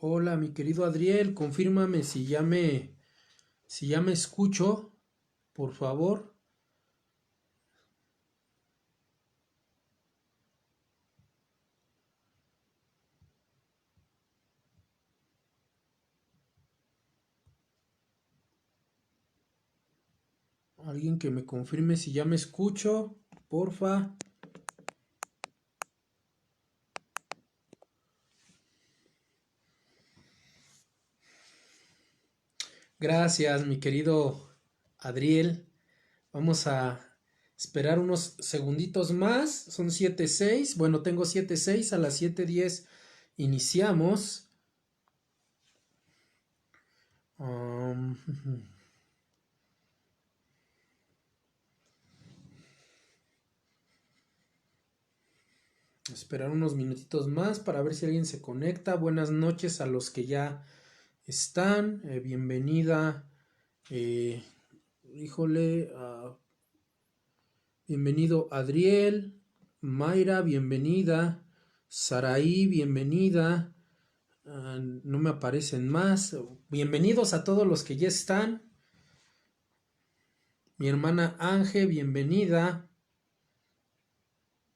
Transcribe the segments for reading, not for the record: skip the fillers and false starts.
Hola, mi querido Adriel, confírmame si ya me escucho, por favor. Alguien que me confirme si ya me escucho, porfa. Gracias, mi querido Adriel. Vamos a esperar unos segunditos más. Son 7:06. Bueno, tengo 7:06. A las 7:10 iniciamos. Um, Esperar unos minutitos más para ver si alguien se conecta. Buenas noches a los que ya están. Bienvenida. eh, híjole. Bienvenido Adriel. Mayra, bienvenida. Saraí, bienvenida. No me aparecen más. Bienvenidos a todos los que ya están. Mi hermana Ángel, bienvenida.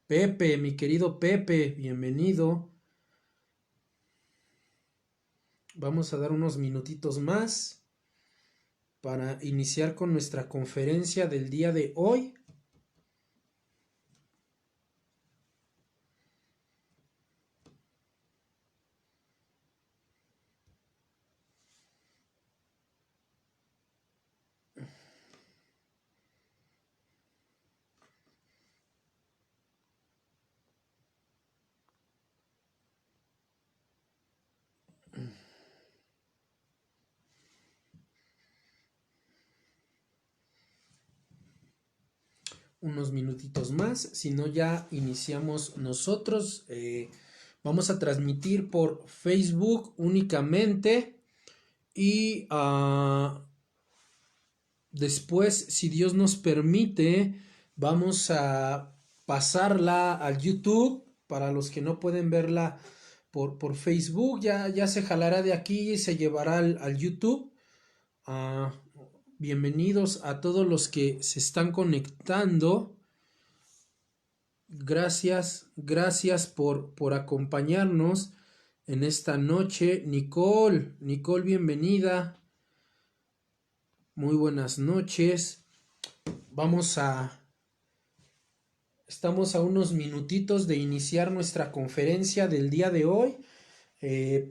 Pepe, mi querido Pepe, bienvenido. Vamos a dar unos minutitos más para iniciar con nuestra conferencia del día de hoy. Unos minutitos más, si no ya iniciamos nosotros. Vamos a transmitir por Facebook únicamente y después, si Dios nos permite, vamos a pasarla al YouTube para los que no pueden verla por Facebook. Ya se jalará de aquí y se llevará al YouTube. Ah, Bienvenidos a todos los que se están conectando. Gracias por acompañarnos en esta noche. Nicole, bienvenida. Muy buenas noches. Estamos a unos minutitos de iniciar nuestra conferencia del día de hoy.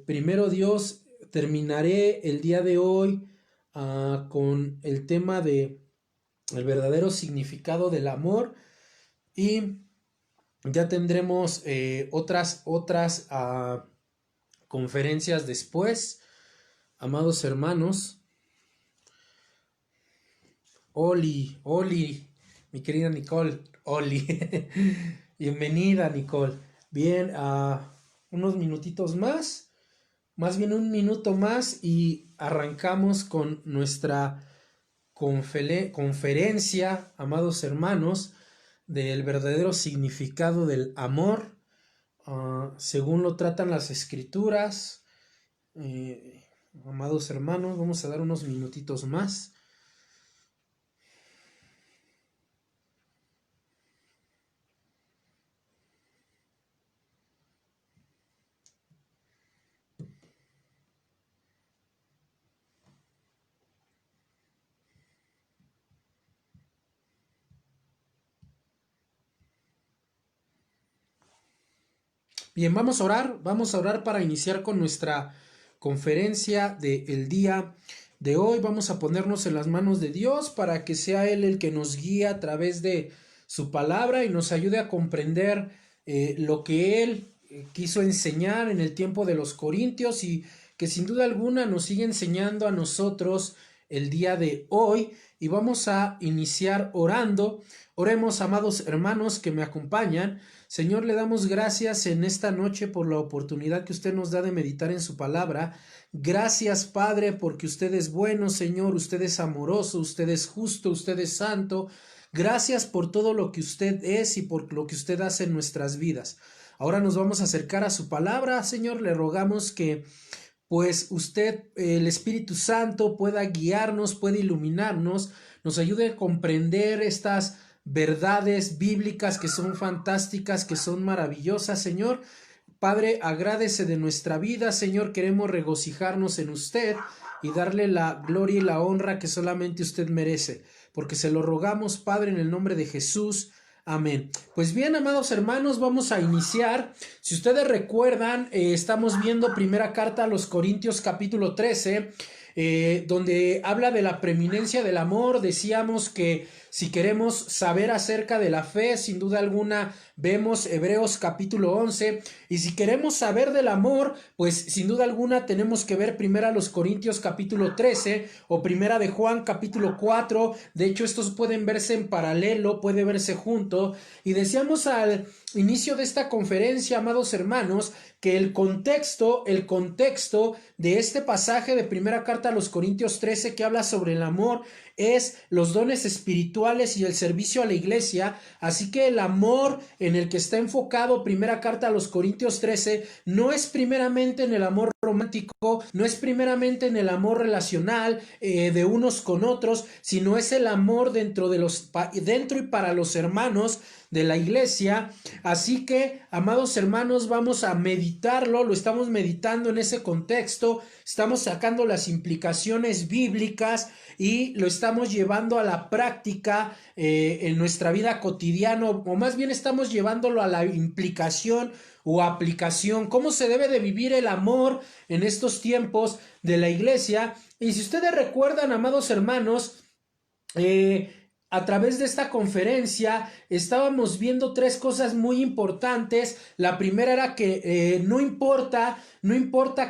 Primero Dios, terminaré el día de hoy con el tema de el verdadero significado del amor y ya tendremos otras conferencias después. Amados hermanos, Oli, mi querida Nicole, Oli, bienvenida Nicole. Bien, unos minutitos más bien un minuto más y arrancamos con nuestra conferencia, amados hermanos, del verdadero significado del amor, según lo tratan las escrituras. Amados hermanos, vamos a dar unos minutitos más. Bien, vamos a orar para iniciar con nuestra conferencia del día de hoy. Vamos a ponernos en las manos de Dios para que sea Él el que nos guíe a través de su palabra y nos ayude a comprender lo que Él quiso enseñar en el tiempo de los Corintios y que sin duda alguna nos sigue enseñando a nosotros el día de hoy. Y vamos a iniciar orando. Oremos, amados hermanos que me acompañan. Señor, le damos gracias en esta noche por la oportunidad que usted nos da de meditar en su palabra. Gracias, Padre, porque usted es bueno, Señor, usted es amoroso, usted es justo, usted es santo. Gracias por todo lo que usted es y por lo que usted hace en nuestras vidas. Ahora nos vamos a acercar a su palabra, Señor, le rogamos que pues usted, el Espíritu Santo, pueda guiarnos, pueda iluminarnos, nos ayude a comprender estas verdades bíblicas que son fantásticas, que son maravillosas, Señor. Padre, agrádese de nuestra vida, Señor, queremos regocijarnos en usted y darle la gloria y la honra que solamente usted merece, porque se lo rogamos, Padre, en el nombre de Jesús. Amén. Pues bien, amados hermanos, vamos a iniciar. Si ustedes recuerdan, estamos viendo primera carta a los Corintios capítulo 13, donde habla de la preeminencia del amor. Decíamos que si queremos saber acerca de la fe, sin duda alguna, vemos Hebreos capítulo 11, y si queremos saber del amor, pues sin duda alguna tenemos que ver primero a los Corintios capítulo 13 o primera de Juan capítulo 4. De hecho, estos pueden verse en paralelo, puede verse junto. Y decíamos al inicio de esta conferencia, amados hermanos, que el contexto de este pasaje de primera carta a los Corintios 13, que habla sobre el amor, es los dones espirituales y el servicio a la iglesia. Así que el amor en el que está enfocado primera carta a los Corintios 13 no es primeramente en el amor romántico, no es primeramente en el amor relacional de unos con otros, sino es el amor dentro y para los hermanos de la iglesia. Así que, amados hermanos, vamos a meditarlo, lo estamos meditando en ese contexto, estamos sacando las implicaciones bíblicas y lo estamos llevando a la práctica en nuestra vida cotidiana, o más bien estamos llevándolo a la implicación o aplicación, cómo se debe de vivir el amor en estos tiempos de la iglesia. Y si ustedes recuerdan, amados hermanos, a través de esta conferencia estábamos viendo tres cosas muy importantes. La primera era que no importa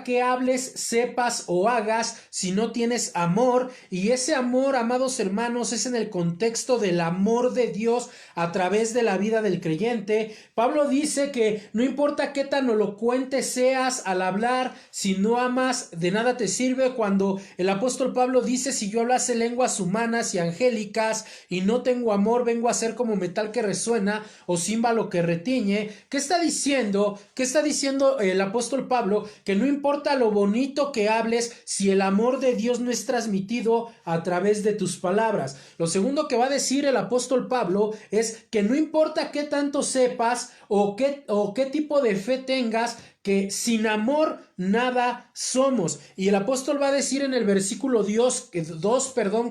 qué hables, sepas o hagas, si no tienes amor. Y ese amor, amados hermanos, es en el contexto del amor de Dios a través de la vida del creyente. Pablo dice que no importa qué tan elocuente seas al hablar, si no amas, de nada te sirve. Cuando el apóstol Pablo dice: si yo hablase lenguas humanas y angélicas y no tengo amor, vengo a ser como metal que resuena o címbalo que retiñe. ¿Qué está diciendo? ¿Qué está diciendo el apóstol Pablo? Que no importa lo bonito que hables, si el amor de Dios no es transmitido a través de tus palabras. Lo segundo que va a decir el apóstol Pablo es que no importa qué tanto sepas o qué tipo de fe tengas, que sin amor nada somos. Y el apóstol va a decir en el versículo 2,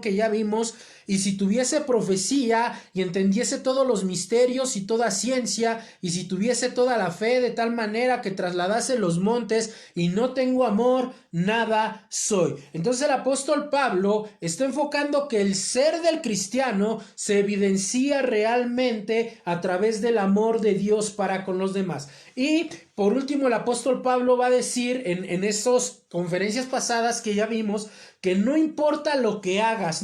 que ya vimos: y si tuviese profecía y entendiese todos los misterios y toda ciencia, y si tuviese toda la fe de tal manera que trasladase los montes, y no tengo amor, nada soy. Entonces el apóstol Pablo está enfocando que el ser del cristiano se evidencia realmente a través del amor de Dios para con los demás. Y por último, el apóstol Pablo va a decir en esas conferencias pasadas que ya vimos, que no importa lo que hagas,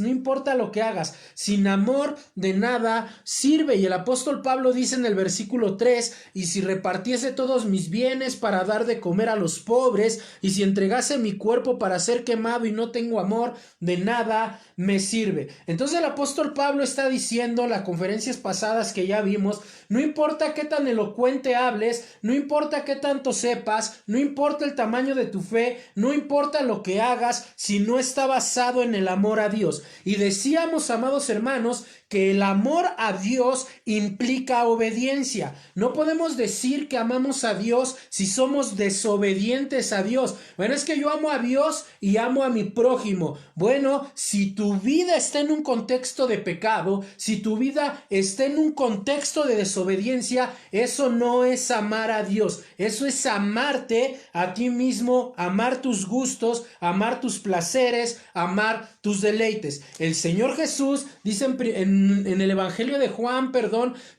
sin amor de nada sirve. Y el apóstol Pablo dice en el versículo 3: y si repartiese todos mis bienes para dar de comer a los pobres, y si entregase mi cuerpo para ser quemado y no tengo amor, de nada me sirve. Entonces el apóstol Pablo está diciendo en las conferencias pasadas que ya vimos: no importa qué tan elocuente hables, no importa qué tanto sepas, no importa el tamaño de tu fe, no importa lo que hagas, si no está basado en el amor a Dios. Y decíamos, amados hermanos, que el amor a Dios implica obediencia. No podemos decir que amamos a Dios si somos desobedientes a Dios. Bueno, es que yo amo a Dios y amo a mi prójimo. Bueno, si tu vida está en un contexto de pecado, si tu vida está en un contexto de desobediencia, eso no es amar a Dios. Eso es amarte a ti mismo, amar tus gustos, amar tus placeres, amar tus deleites. El Señor Jesús dice en el Evangelio de Juan,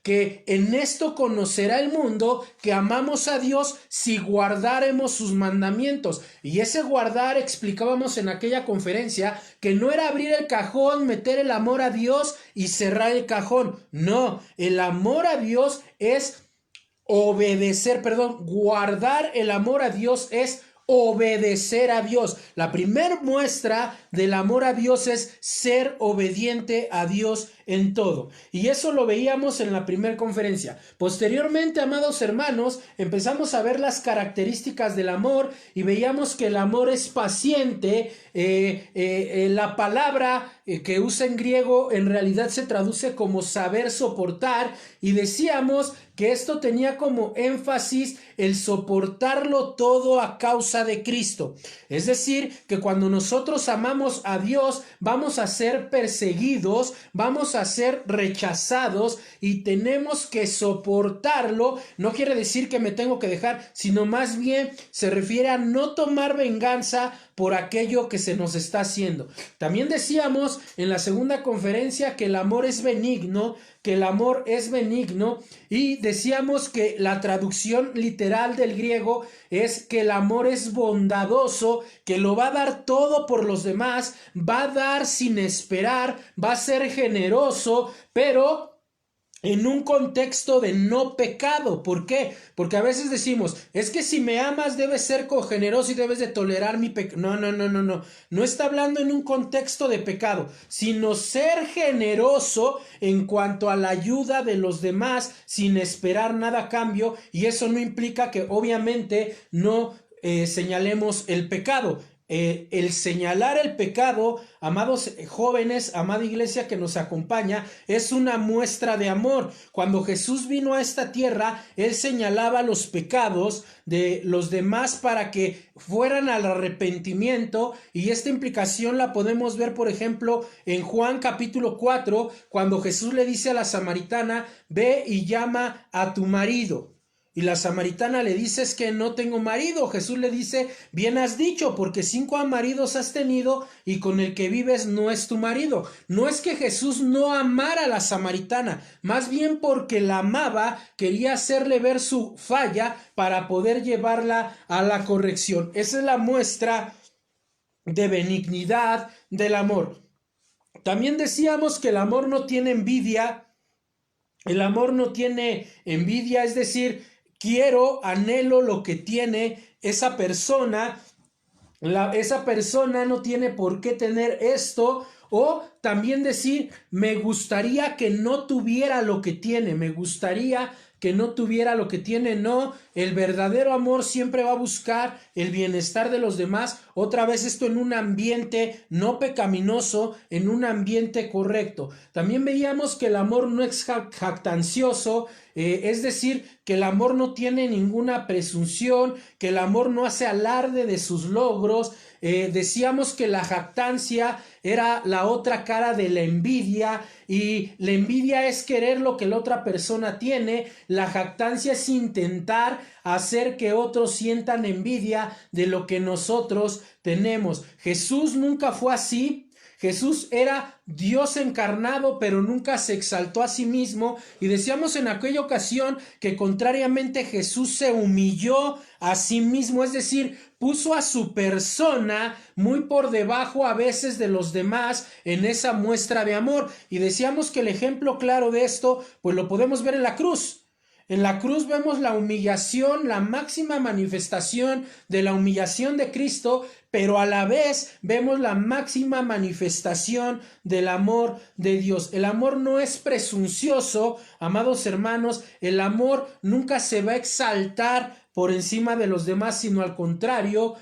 que en esto conocerá el mundo que amamos a Dios si guardáremos sus mandamientos. Y ese guardar, explicábamos en aquella conferencia, que no era abrir el cajón, meter el amor a Dios y cerrar el cajón. No, el amor a Dios es guardar el amor a Dios es obedecer a Dios. La primer muestra del amor a Dios es ser obediente a Dios en todo. Y eso lo veíamos en la primera conferencia. Posteriormente, amados hermanos, empezamos a ver las características del amor y veíamos que el amor es paciente. La palabra que usa en griego en realidad se traduce como saber soportar, y decíamos que esto tenía como énfasis el soportarlo todo a causa de Cristo. Es decir, que cuando nosotros amamos a Dios, vamos a ser perseguidos, vamos a ser rechazados y tenemos que soportarlo. No quiere decir que me tengo que dejar, sino más bien se refiere a no tomar venganza por aquello que se nos está haciendo. También decíamos en la segunda conferencia que el amor es benigno, y decíamos que la traducción literal del griego es que el amor es bondadoso, que lo va a dar todo por los demás, va a dar sin esperar, va a ser generoso, pero en un contexto de no pecado. ¿Por qué? Porque a veces decimos, es que si me amas debes ser cogeneroso y debes de tolerar mi pecado. No. No está hablando en un contexto de pecado, sino ser generoso en cuanto a la ayuda de los demás sin esperar nada a cambio. Y eso no implica que obviamente no señalemos el pecado. El señalar el pecado, amados jóvenes, amada iglesia que nos acompaña, es una muestra de amor. Cuando Jesús vino a esta tierra, Él señalaba los pecados de los demás para que fueran al arrepentimiento, y esta implicación la podemos ver, por ejemplo, en Juan capítulo 4, cuando Jesús le dice a la samaritana, ve y llama a tu marido. Y la samaritana le dice, es que no tengo marido. Jesús le dice, bien has dicho, porque 5 maridos has tenido y con el que vives no es tu marido. No es que Jesús no amara a la samaritana, más bien porque la amaba, quería hacerle ver su falla para poder llevarla a la corrección. Esa es la muestra de benignidad del amor. También decíamos que el amor no tiene envidia. El amor no tiene envidia, es decir, quiero, anhelo lo que tiene esa persona. Esa persona no tiene por qué tener esto. O también decir, me gustaría que no tuviera lo que tiene, me gustaría que no tuviera lo que tiene. No, el verdadero amor siempre va a buscar el bienestar de los demás. Otra vez esto en un ambiente no pecaminoso, en un ambiente correcto. También veíamos que el amor no es jactancioso, es decir, que el amor no tiene ninguna presunción, que el amor no hace alarde de sus logros. Decíamos que la jactancia era la otra cara de la envidia, y la envidia es querer lo que la otra persona tiene. La jactancia es intentar hacer que otros sientan envidia de lo que nosotros tenemos. Jesús nunca fue así. Jesús era Dios encarnado, pero nunca se exaltó a sí mismo. Y decíamos en aquella ocasión que contrariamente Jesús se humilló a sí mismo, es decir, puso a su persona muy por debajo a veces de los demás en esa muestra de amor. Y decíamos que el ejemplo claro de esto, pues lo podemos ver en la cruz. En la cruz vemos la humillación, la máxima manifestación de la humillación de Cristo, pero a la vez vemos la máxima manifestación del amor de Dios. El amor no es presuncioso, amados hermanos. El amor nunca se va a exaltar por encima de los demás, sino al contrario,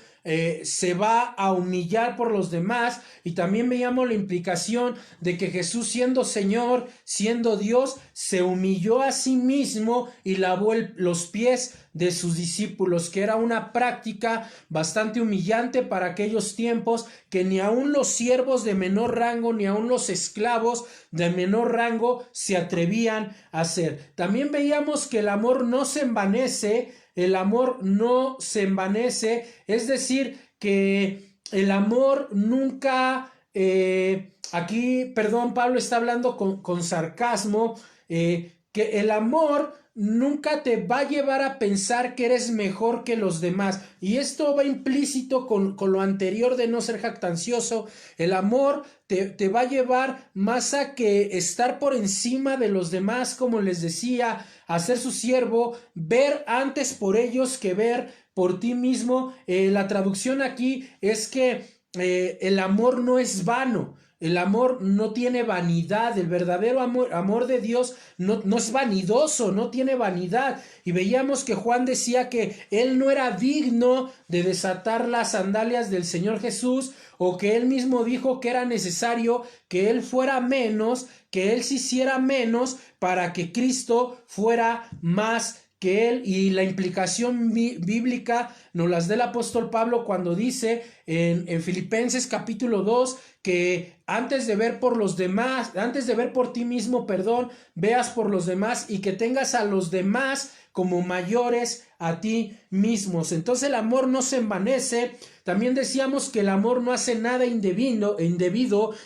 se va a humillar por los demás. Y también veíamos la implicación de que Jesús, siendo Señor, siendo Dios, se humilló a sí mismo y lavó los pies de sus discípulos, que era una práctica bastante humillante para aquellos tiempos, que ni aun los siervos de menor rango, ni aun los esclavos de menor rango se atrevían a hacer. También veíamos que el amor no se envanece. El amor no se envanece, es decir, que el amor nunca, Pablo está hablando con sarcasmo, que el amor nunca te va a llevar a pensar que eres mejor que los demás. Y esto va implícito con lo anterior de no ser jactancioso. El amor te va a llevar más a que estar por encima de los demás, como les decía, a ser su siervo, ver antes por ellos que ver por ti mismo. La traducción aquí es que el amor no es vano. El amor no tiene vanidad. El verdadero amor de Dios no es vanidoso, no tiene vanidad. Y veíamos que Juan decía que él no era digno de desatar las sandalias del Señor Jesús, o que él mismo dijo que era necesario que él fuera menos, que él se hiciera menos para que Cristo fuera más que él. Y la implicación bíblica nos las da el apóstol Pablo cuando dice en Filipenses capítulo 2 que antes de ver por los demás, antes de ver por ti mismo, perdón, veas por los demás y que tengas a los demás como mayores a ti mismos. Entonces el amor no se envanece. También decíamos que el amor no hace nada indebido,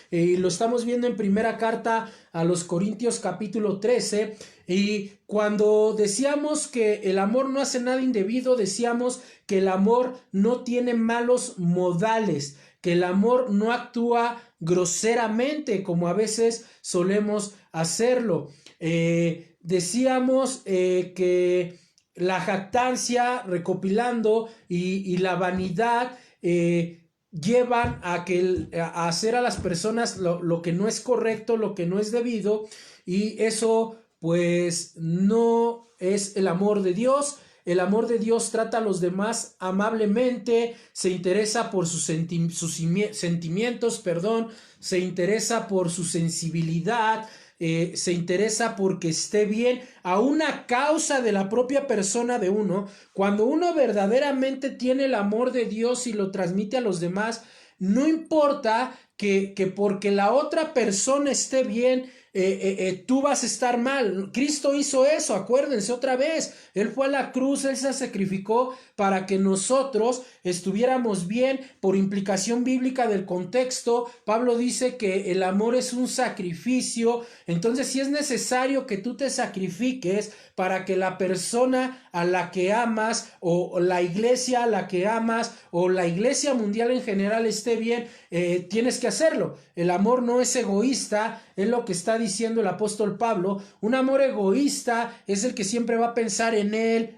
y lo estamos viendo en primera carta a los Corintios capítulo 13. Y cuando decíamos que el amor no hace nada indebido, decíamos que el amor no tiene malos modales, que el amor no actúa groseramente como a veces solemos hacerlo. Decíamos que la jactancia, recopilando, y la vanidad llevan a hacer a las personas lo que no es correcto, lo que no es debido, y eso pues no es el amor de Dios. El amor de Dios trata a los demás amablemente, se interesa por sus sentimientos, se interesa por su sensibilidad, se interesa porque esté bien, a una causa de la propia persona de uno. Cuando uno verdaderamente tiene el amor de Dios y lo transmite a los demás, no importa que porque la otra persona esté bien, tú vas a estar mal. Cristo hizo eso, acuérdense otra vez, Él fue a la cruz, Él se sacrificó para que nosotros estuviéramos bien. Por implicación bíblica del contexto, Pablo dice que el amor es un sacrificio. Entonces, si es necesario que tú te sacrifiques para que la persona a la que amas, o la iglesia a la que amas, o la iglesia mundial en general esté bien, tienes que hacerlo. El amor no es egoísta, es lo que está diciendo el apóstol Pablo. Un amor egoísta es el que siempre va a pensar en él,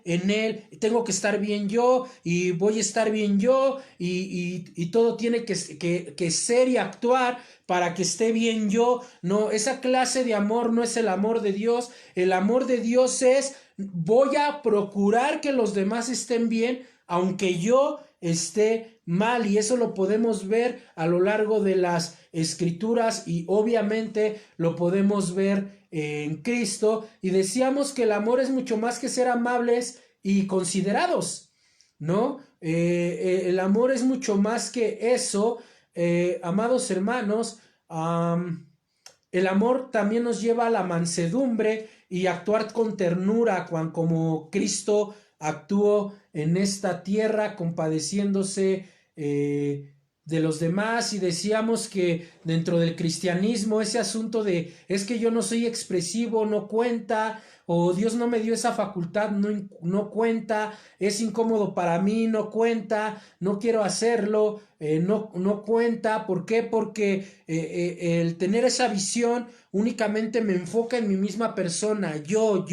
tengo que estar bien yo, y voy a estar bien yo, y todo tiene que ser y actuar para que esté bien yo. No, esa clase de amor no es el amor de Dios. El amor de Dios es: voy a procurar que los demás estén bien, aunque yo esté mal. Y eso lo podemos ver a lo largo de las escrituras, y obviamente lo podemos ver en Cristo. Y decíamos que el amor es mucho más que ser amables y considerados, ¿no? El amor es mucho más que eso. Amados hermanos, el amor también nos lleva a la mansedumbre y actuar con ternura, como Cristo actuó en esta tierra, compadeciéndose de los demás. Y decíamos que dentro del cristianismo ese asunto de es que yo no soy expresivo no cuenta, o Dios no me dio esa facultad, no cuenta, es incómodo para mí, no cuenta, no quiero hacerlo, no cuenta. ¿Por qué? Porque el tener esa visión únicamente me enfoca en mi misma persona, yo.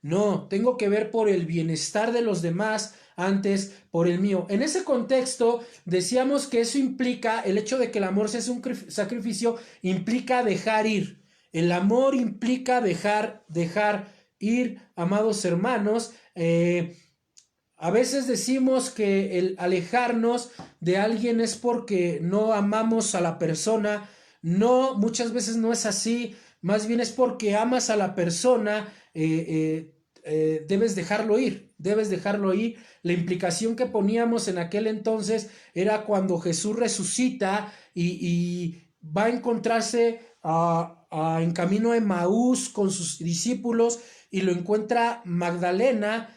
No, tengo que ver por el bienestar de los demás antes por el mío. En ese contexto decíamos que eso implica, el hecho de que el amor sea un sacrificio, implica dejar ir. El amor implica dejar ir, amados hermanos. A veces decimos que el alejarnos de alguien es porque no amamos a la persona. No, muchas veces no es así. Más bien es porque amas a la persona. Debes dejarlo ir. La implicación que poníamos en aquel entonces era cuando Jesús resucita y va a encontrarse en camino a Emaús con sus discípulos, y lo encuentra Magdalena,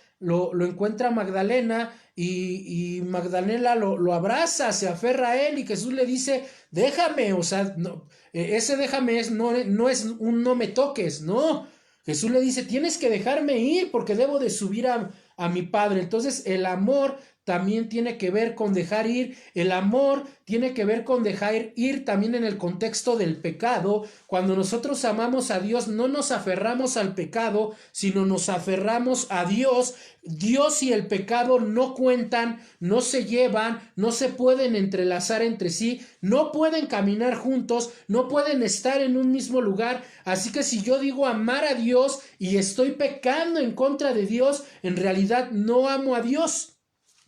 y Magdalena lo abraza, se aferra a él, y Jesús le dice: déjame. O sea, no, ese déjame no es un no me toques, no. Jesús le dice: tienes que dejarme ir porque debo de subir a mi Padre. Entonces el amor también tiene que ver con dejar ir. El amor tiene que ver con dejar ir también en el contexto del pecado. Cuando nosotros amamos a Dios, no nos aferramos al pecado, sino nos aferramos a Dios. Dios y el pecado no cuentan, no se llevan, no se pueden entrelazar entre sí, no pueden caminar juntos, no pueden estar en un mismo lugar. Así que si yo digo amar a Dios y estoy pecando en contra de Dios, en realidad no amo a Dios.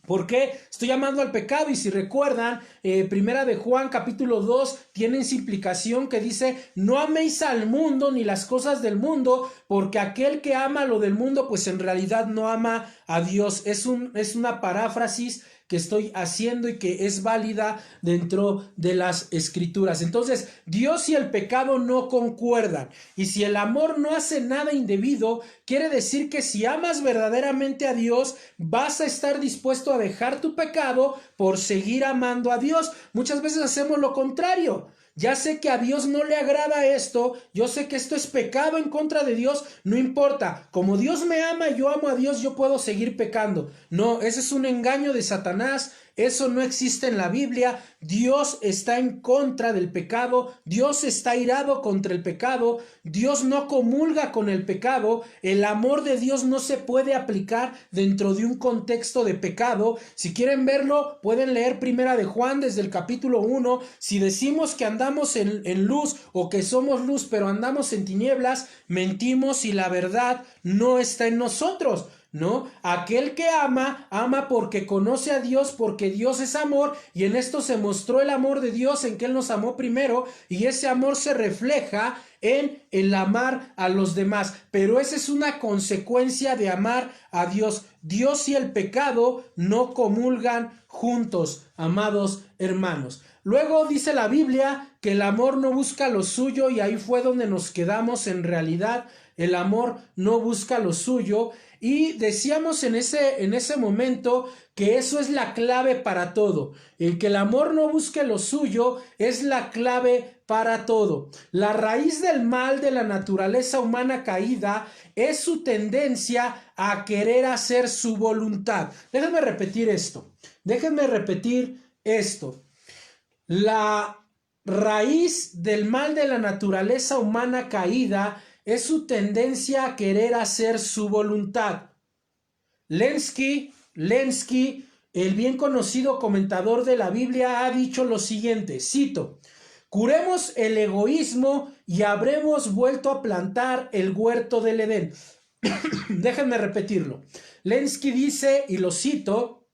¿Por qué? Estoy amando al pecado. Y si recuerdan, primera de Juan capítulo 2 tiene esa implicación que dice: no améis al mundo ni las cosas del mundo, porque aquel que ama lo del mundo pues en realidad no ama a Dios. Es una paráfrasis que estoy haciendo y que es válida dentro de las escrituras. Entonces, Dios y el pecado no concuerdan. Y si el amor no hace nada indebido, quiere decir que si amas verdaderamente a Dios, vas a estar dispuesto a dejar tu pecado por seguir amando a Dios. Muchas veces hacemos lo contrario. Ya sé que a Dios no le agrada esto, yo sé que esto es pecado en contra de Dios, no importa, como Dios me ama y yo amo a Dios, yo puedo seguir pecando. No, ese es un engaño de Satanás, eso no existe en la Biblia. Dios está en contra del pecado, Dios está irado contra el pecado, Dios no comulga con el pecado, el amor de Dios no se puede aplicar dentro de un contexto de pecado. Si quieren verlo, pueden leer primera de Juan desde el capítulo 1. Si decimos que andamos en luz o que somos luz pero andamos en tinieblas, mentimos y la verdad no está en nosotros. ¿No? Aquel que ama, ama porque conoce a Dios, porque Dios es amor, y en esto se mostró el amor de Dios, en que Él nos amó primero, y ese amor se refleja en el amar a los demás. Pero esa es una consecuencia de amar a Dios. Dios y el pecado no comulgan juntos, amados hermanos. Luego dice la Biblia que el amor no busca lo suyo, y ahí fue donde nos quedamos. En realidad, el amor no busca lo suyo. Y decíamos en ese momento que eso es la clave para todo. El que el amor no busque lo suyo es la clave para todo. La raíz del mal de la naturaleza humana caída es su tendencia a querer hacer su voluntad. Déjenme repetir esto. La raíz del mal de la naturaleza humana caída es su tendencia a querer hacer su voluntad. Lenski, el bien conocido comentador de la Biblia, ha dicho lo siguiente, cito: curemos el egoísmo y habremos vuelto a plantar el huerto del Edén. Déjenme repetirlo. Lenski dice, y lo cito: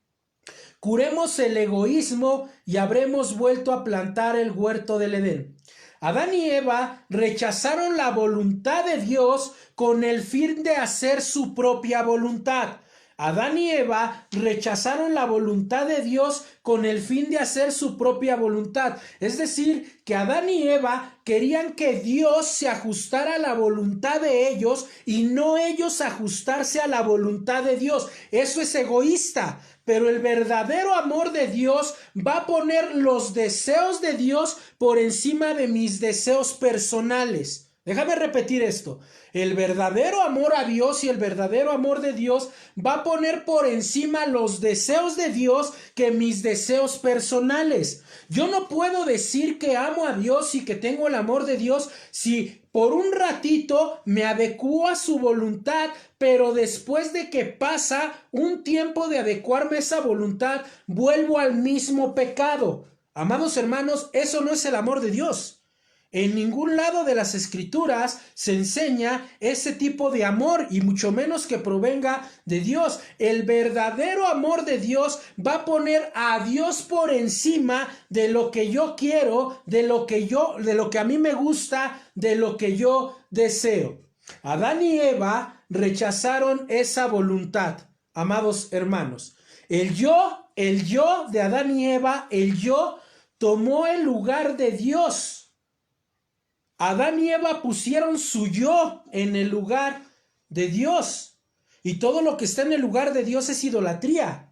curemos el egoísmo y habremos vuelto a plantar el huerto del Edén. Adán y Eva rechazaron la voluntad de Dios con el fin de hacer su propia voluntad. Adán y Eva rechazaron la voluntad de Dios con el fin de hacer su propia voluntad. Es decir, que Adán y Eva querían que Dios se ajustara a la voluntad de ellos y no ellos ajustarse a la voluntad de Dios. Eso es egoísta. Pero el verdadero amor de Dios va a poner los deseos de Dios por encima de mis deseos personales. Déjame repetir esto. El verdadero amor a Dios y el verdadero amor de Dios va a poner por encima los deseos de Dios que mis deseos personales. Yo no puedo decir que amo a Dios y que tengo el amor de Dios si por un ratito me adecuo a su voluntad, pero después de que pasa un tiempo de adecuarme a esa voluntad, vuelvo al mismo pecado. Amados hermanos, eso no es el amor de Dios. En ningún lado de las escrituras se enseña ese tipo de amor, y mucho menos que provenga de Dios. El verdadero amor de Dios va a poner a Dios por encima de lo que yo quiero, de lo que a mí me gusta, de lo que yo deseo. Adán y Eva rechazaron esa voluntad, amados hermanos. El yo de Adán y Eva, el yo tomó el lugar de Dios. Adán y Eva pusieron su yo en el lugar de Dios. Y todo lo que está en el lugar de Dios es idolatría.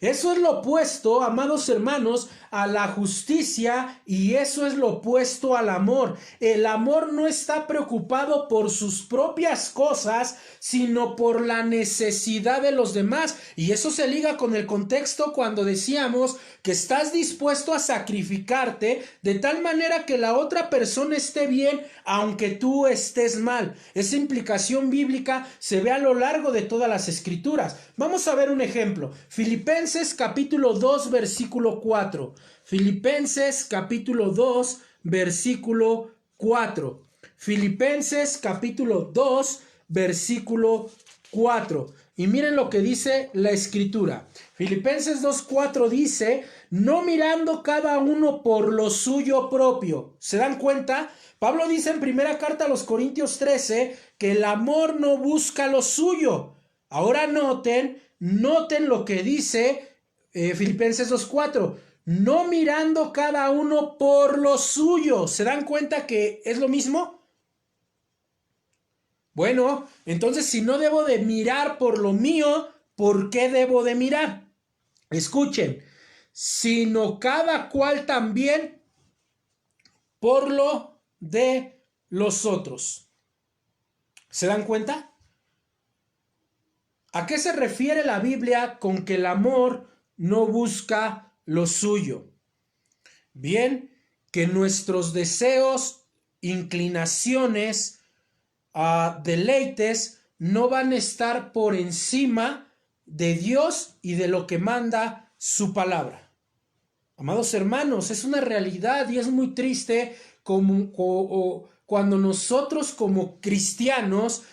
Eso es lo opuesto, amados hermanos, a la justicia, y eso es lo opuesto al amor. El amor no está preocupado por sus propias cosas, sino por la necesidad de los demás. Y eso se liga con el contexto cuando decíamos que estás dispuesto a sacrificarte de tal manera que la otra persona esté bien, aunque tú estés mal. Esa implicación bíblica se ve a lo largo de todas las escrituras. Vamos a ver un ejemplo. Filipenses capítulo 2 versículo 4. Filipenses capítulo 2 versículo 4. Filipenses capítulo 2 versículo 4. Y miren lo que dice la escritura. Filipenses 2:4 dice: no mirando cada uno por lo suyo propio. ¿Se dan cuenta? Pablo dice en primera carta a los Corintios 13 que el amor no busca lo suyo. Ahora noten lo que dice Filipenses 2:4. No mirando cada uno por lo suyo. ¿Se dan cuenta que es lo mismo? Bueno, entonces si no debo de mirar por lo mío, ¿por qué debo de mirar? Escuchen, sino cada cual también por lo de los otros. ¿Se dan cuenta? ¿A qué se refiere la Biblia con que el amor no busca lo suyo? Bien, que nuestros deseos, inclinaciones, deleites no van a estar por encima de Dios y de lo que manda su palabra. Amados hermanos, es una realidad y es muy triste cuando nosotros como cristianos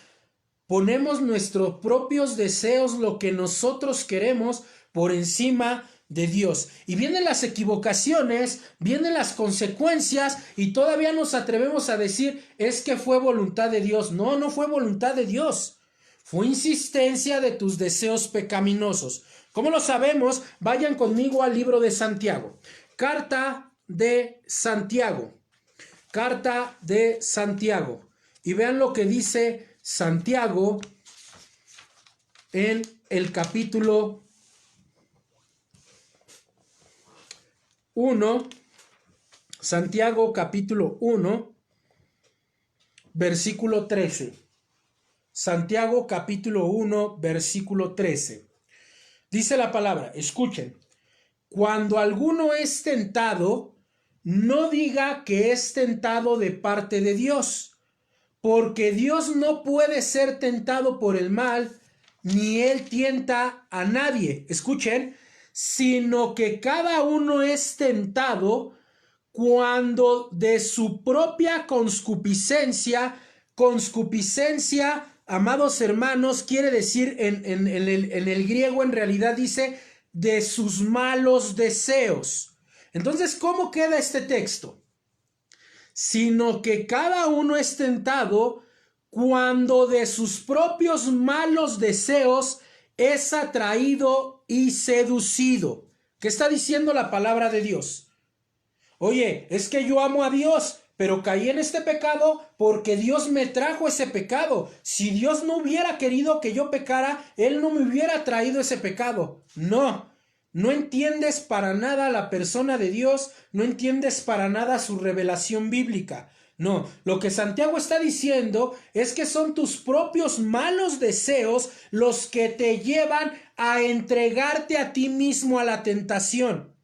ponemos nuestros propios deseos, lo que nosotros queremos, por encima de Dios. Y vienen las equivocaciones, vienen las consecuencias y todavía nos atrevemos a decir, es que fue voluntad de Dios. No, no fue voluntad de Dios. Fue insistencia de tus deseos pecaminosos. ¿Cómo lo sabemos? Vayan conmigo al libro de Santiago. Carta de Santiago. Carta de Santiago. Y vean lo que dice Santiago en el capítulo 1, Santiago capítulo 1, versículo 13. Santiago capítulo 1, versículo 13. Dice la palabra, escuchen, cuando alguno es tentado, no diga que es tentado de parte de Dios, porque Dios no puede ser tentado por el mal, ni él tienta a nadie. Escuchen, sino que cada uno es tentado cuando de su propia concupiscencia, amados hermanos, quiere decir en el griego, en realidad dice de sus malos deseos. Entonces, ¿cómo queda este texto? Sino que cada uno es tentado cuando de sus propios malos deseos es atraído y seducido. ¿Qué está diciendo la palabra de Dios? Oye, es que yo amo a Dios, pero caí en este pecado porque Dios me trajo ese pecado. Si Dios no hubiera querido que yo pecara, Él no me hubiera traído ese pecado. No, no entiendes para nada la persona de Dios, no entiendes para nada su revelación bíblica. No, lo que Santiago está diciendo es que son tus propios malos deseos los que te llevan a entregarte a ti mismo a la tentación.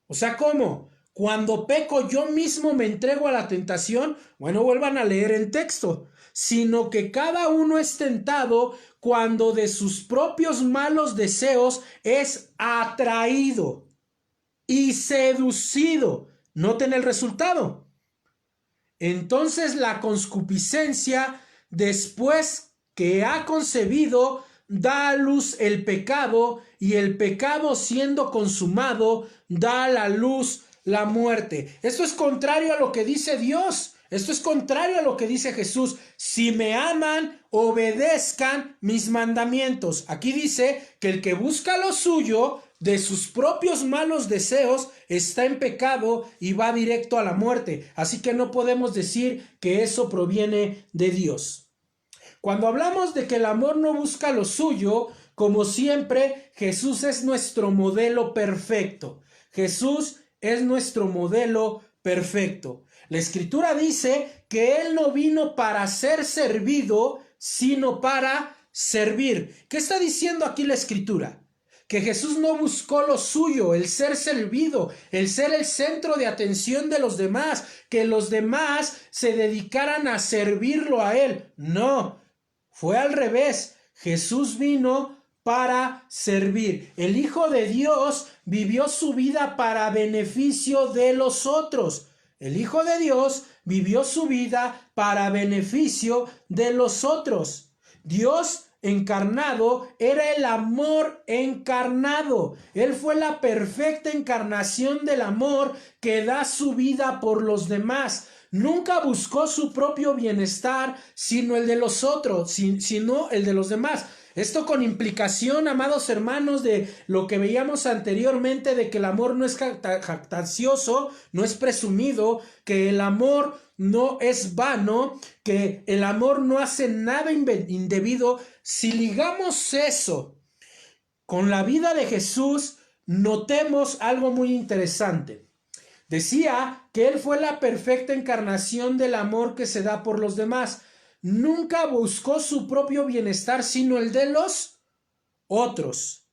O sea, ¿cómo? Cuando peco yo mismo me entrego a la tentación. Bueno, vuelvan a leer el texto. Sino que cada uno es tentado cuando de sus propios malos deseos es atraído y seducido. Noten el resultado. Entonces la concupiscencia, después que ha concebido, da a luz el pecado, y el pecado siendo consumado, da a la luz la muerte. Esto es contrario a lo que dice Dios. Esto es contrario a lo que dice Jesús. Si me aman, obedezcan mis mandamientos. Aquí dice que el que busca lo suyo, de sus propios malos deseos, está en pecado y va directo a la muerte. Así que no podemos decir que eso proviene de Dios. Cuando hablamos de que el amor no busca lo suyo, Como siempre, Jesús es nuestro modelo perfecto. Jesús es nuestro modelo perfecto. La Escritura dice que Él no vino para ser servido, sino para servir. ¿Qué está diciendo aquí la Escritura? Que Jesús no buscó lo suyo, el ser servido, el ser el centro de atención de los demás, que los demás se dedicaran a servirlo a Él. No, fue al revés. Jesús vino para servir. El Hijo de Dios vivió su vida para beneficio de los otros. El Hijo de Dios vivió su vida para beneficio de los otros. Dios encarnado era el amor encarnado. Él fue la perfecta encarnación del amor que da su vida por los demás. Nunca buscó su propio bienestar, sino el de los otros, sino el de los demás. Esto con implicación, amados hermanos, de lo que veíamos anteriormente, de que el amor no es jactancioso, no es presumido, que el amor no es vano, que el amor no hace nada indebido. Si ligamos eso con la vida de Jesús, notemos algo muy interesante. Decía que Él fue la perfecta encarnación del amor que se da por los demás. Nunca buscó su propio bienestar, sino el de los otros.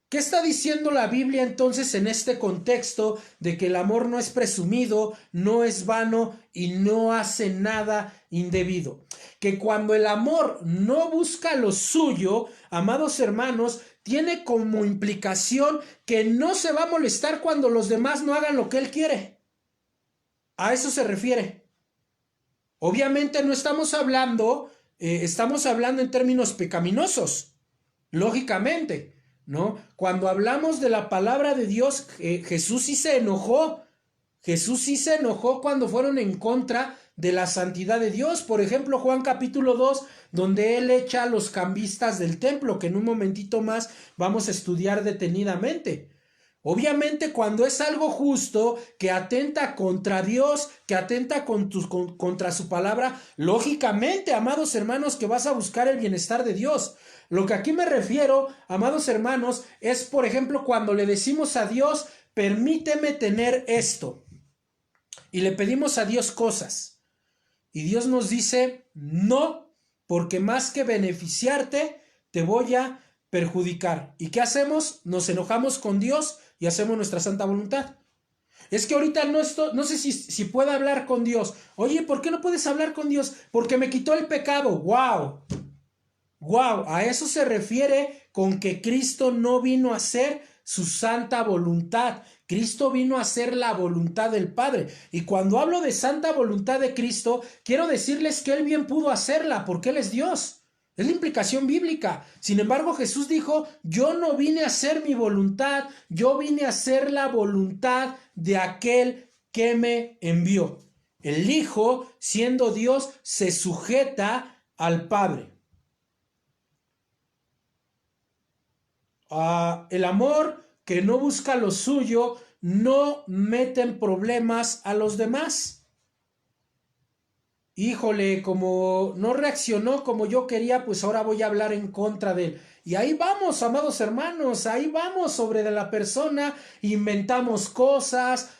¿Qué está diciendo la Biblia entonces en este contexto de que el amor no es presumido, no es vano y no hace nada indebido? Que cuando el amor no busca lo suyo, amados hermanos, tiene como implicación que no se va a molestar cuando los demás no hagan lo que Él quiere. A eso se refiere. Obviamente no estamos hablando en términos pecaminosos, lógicamente, ¿no? Cuando hablamos de la palabra de Dios, Jesús sí se enojó. Jesús sí se enojó cuando fueron en contra de la santidad de Dios. Por ejemplo, Juan capítulo 2, donde Él echa a los cambistas del templo, que en un momentito más vamos a estudiar detenidamente. Obviamente, cuando es algo justo, que atenta contra Dios, que atenta contra su palabra, lógicamente, amados hermanos, que vas a buscar el bienestar de Dios. Lo que aquí me refiero, amados hermanos, es, por ejemplo, cuando le decimos a Dios, permíteme tener esto, y le pedimos a Dios cosas, y Dios nos dice, no, porque más que beneficiarte, te voy a perjudicar. ¿Y qué hacemos? Nos enojamos con Dios y hacemos nuestra santa voluntad. Es que ahorita no sé si puedo hablar con Dios. Oye, ¿por qué no puedes hablar con Dios? Porque me quitó el pecado. ¡Wow! ¡Wow! A eso se refiere con que Cristo no vino a hacer su santa voluntad. Cristo vino a hacer la voluntad del Padre. Y cuando hablo de santa voluntad de Cristo, quiero decirles que Él bien pudo hacerla porque Él es Dios. Es la implicación bíblica. Sin embargo, Jesús dijo, yo no vine a hacer mi voluntad, yo vine a hacer la voluntad de aquel que me envió. El Hijo, siendo Dios, se sujeta al Padre. El amor que no busca lo suyo no mete en problemas a los demás. Híjole, como no reaccionó como yo quería, pues ahora voy a hablar en contra de él. Y ahí vamos, amados hermanos, ahí vamos sobre de la persona, inventamos cosas.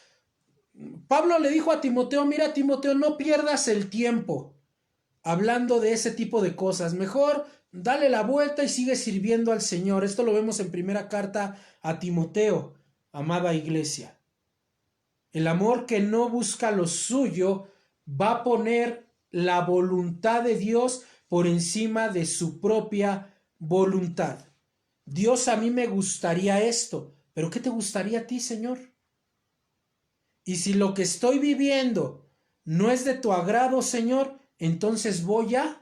Pablo le dijo a Timoteo, mira Timoteo, no pierdas el tiempo hablando de ese tipo de cosas. Mejor dale la vuelta y sigue sirviendo al Señor. Esto lo vemos en primera carta a Timoteo, amada iglesia. El amor que no busca lo suyo va a poner la voluntad de Dios por encima de su propia voluntad. Dios, a mí me gustaría esto, pero ¿qué te gustaría a ti, Señor? Y si lo que estoy viviendo no es de tu agrado, Señor, entonces voy a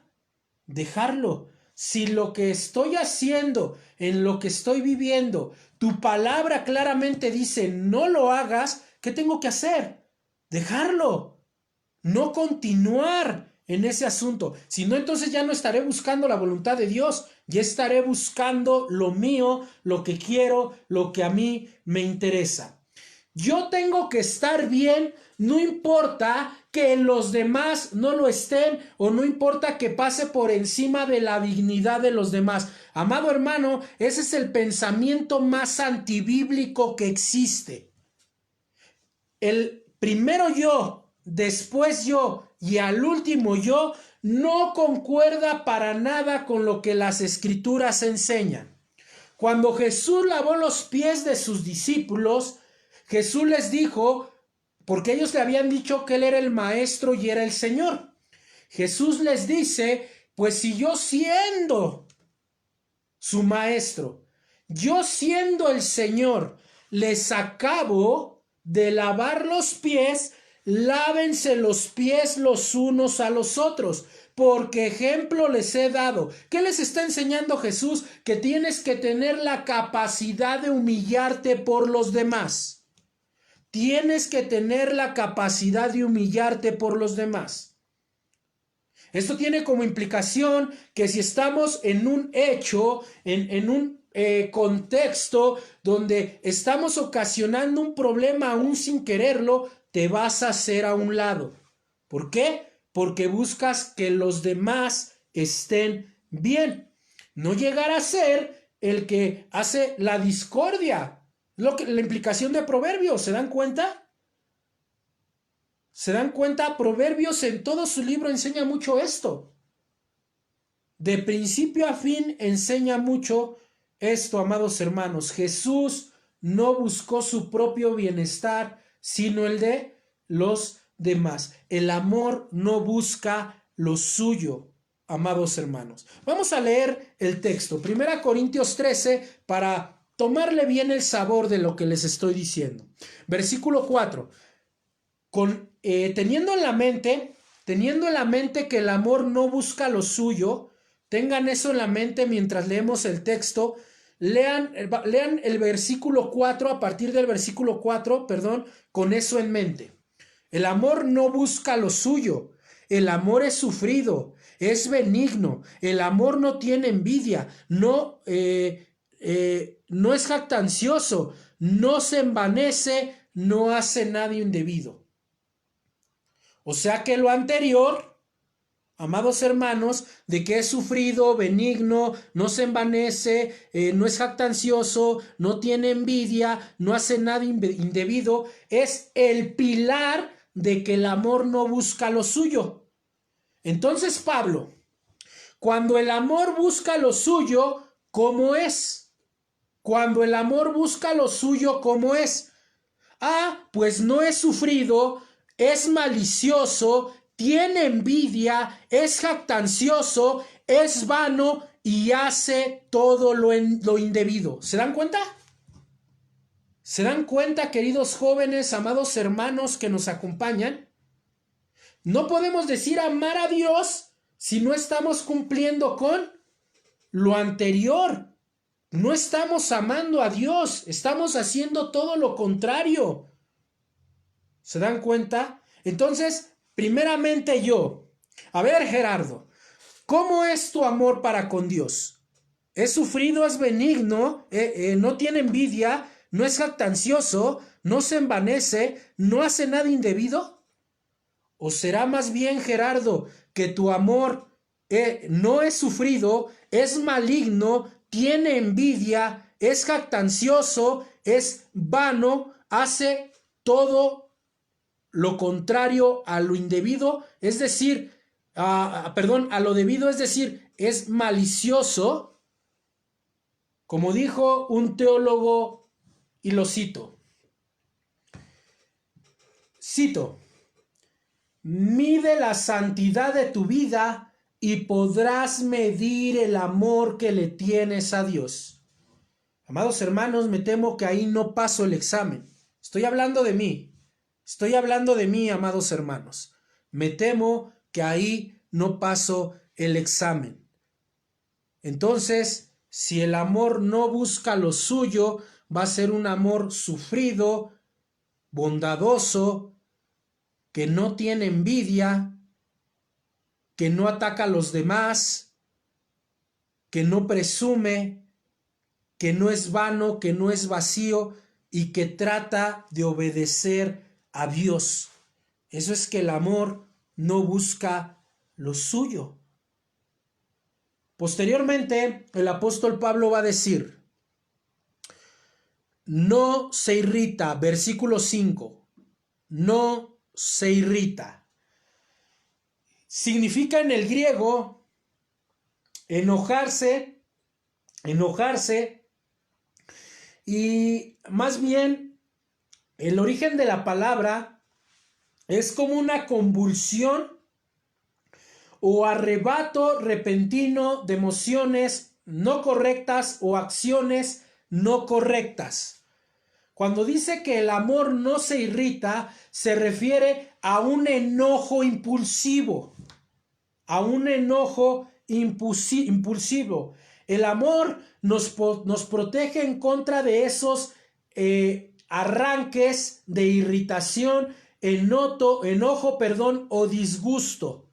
dejarlo. Si lo que estoy haciendo, en lo que estoy viviendo, tu palabra claramente dice no lo hagas, ¿qué tengo que hacer? Dejarlo. No continuar en ese asunto. Si no, entonces ya no estaré buscando la voluntad de Dios. Ya estaré buscando lo mío, lo que quiero, lo que a mí me interesa. Yo tengo que estar bien, no importa que los demás no lo estén o no importa que pase por encima de la dignidad de los demás. Amado hermano, ese es el pensamiento más antibíblico que existe. El primero yo, después yo y al último yo no concuerda para nada con lo que las escrituras enseñan. Cuando Jesús lavó los pies de sus discípulos, Jesús les dijo, porque ellos le habían dicho que él era el maestro y era el Señor. Jesús les dice, pues si yo siendo su maestro, yo siendo el Señor, les acabo de lavar los pies, lávense los pies los unos a los otros, porque ejemplo les he dado. ¿Qué les está enseñando Jesús? Que tienes que tener la capacidad de humillarte por los demás. Tienes que tener la capacidad de humillarte por los demás. Esto tiene como implicación que si estamos en un hecho, en un contexto donde estamos ocasionando un problema aún sin quererlo, te vas a hacer a un lado. ¿Por qué? Porque buscas que los demás estén bien. No llegar a ser el que hace la discordia. La implicación de Proverbios, ¿se dan cuenta? ¿Se dan cuenta? Proverbios en todo su libro enseña mucho esto. De principio a fin enseña mucho esto, amados hermanos. Jesús no buscó su propio bienestar, sino el de los demás. El amor no busca lo suyo, amados hermanos. Vamos a leer el texto. 1 Corintios 13 para tomarle bien el sabor de lo que les estoy diciendo. Versículo 4. Teniendo en la mente que el amor no busca lo suyo, tengan eso en la mente mientras leemos el texto. Lean el versículo 4, a partir del versículo 4, con eso en mente. El amor no busca lo suyo. El amor es sufrido, es benigno. El amor no tiene envidia, no es jactancioso, no se envanece, no hace nada indebido. O sea que lo anterior, amados hermanos, de que es sufrido, benigno, no se envanece, no es jactancioso, no tiene envidia, no hace nada indebido, es el pilar de que el amor no busca lo suyo. Entonces, Pablo, cuando el amor busca lo suyo, ¿cómo es? Cuando el amor busca lo suyo, ¿cómo es? Pues no es sufrido, es malicioso, tiene envidia, es jactancioso, es vano y hace todo lo indebido. ¿Se dan cuenta? ¿Se dan cuenta, queridos jóvenes, amados hermanos que nos acompañan? No podemos decir amar a Dios si no estamos cumpliendo con lo anterior. No estamos amando a Dios, estamos haciendo todo lo contrario. ¿Se dan cuenta? Entonces, primeramente yo. A ver, Gerardo, ¿cómo es tu amor para con Dios? ¿Es sufrido, es benigno, no tiene envidia, no es jactancioso, no se envanece, no hace nada indebido? ¿O será más bien, Gerardo, que tu amor no es sufrido, es maligno, tiene envidia, es jactancioso, es vano, hace todo lo contrario a lo indebido, es decir, a lo debido, es decir, es malicioso? Como dijo un teólogo, y lo cito, mide la santidad de tu vida y podrás medir el amor que le tienes a Dios. Amados hermanos, me temo que ahí no paso el examen. Estoy hablando de mí, amados hermanos. Me temo que ahí no paso el examen. Entonces, si el amor no busca lo suyo, va a ser un amor sufrido, bondadoso, que no tiene envidia, que no ataca a los demás, que no presume, que no es vano, que no es vacío, y que trata de obedecer a Dios. Eso es que el amor no busca lo suyo. Posteriormente, el apóstol Pablo va a decir, no se irrita, versículo 5, no se irrita. Significa en el griego enojarse, y más bien el origen de la palabra es como una convulsión o arrebato repentino de emociones no correctas o acciones no correctas. Cuando dice que el amor no se irrita, se refiere a un enojo impulsivo, impulsivo. El amor nos protege en contra de esos arranques de irritación, enojo, o disgusto.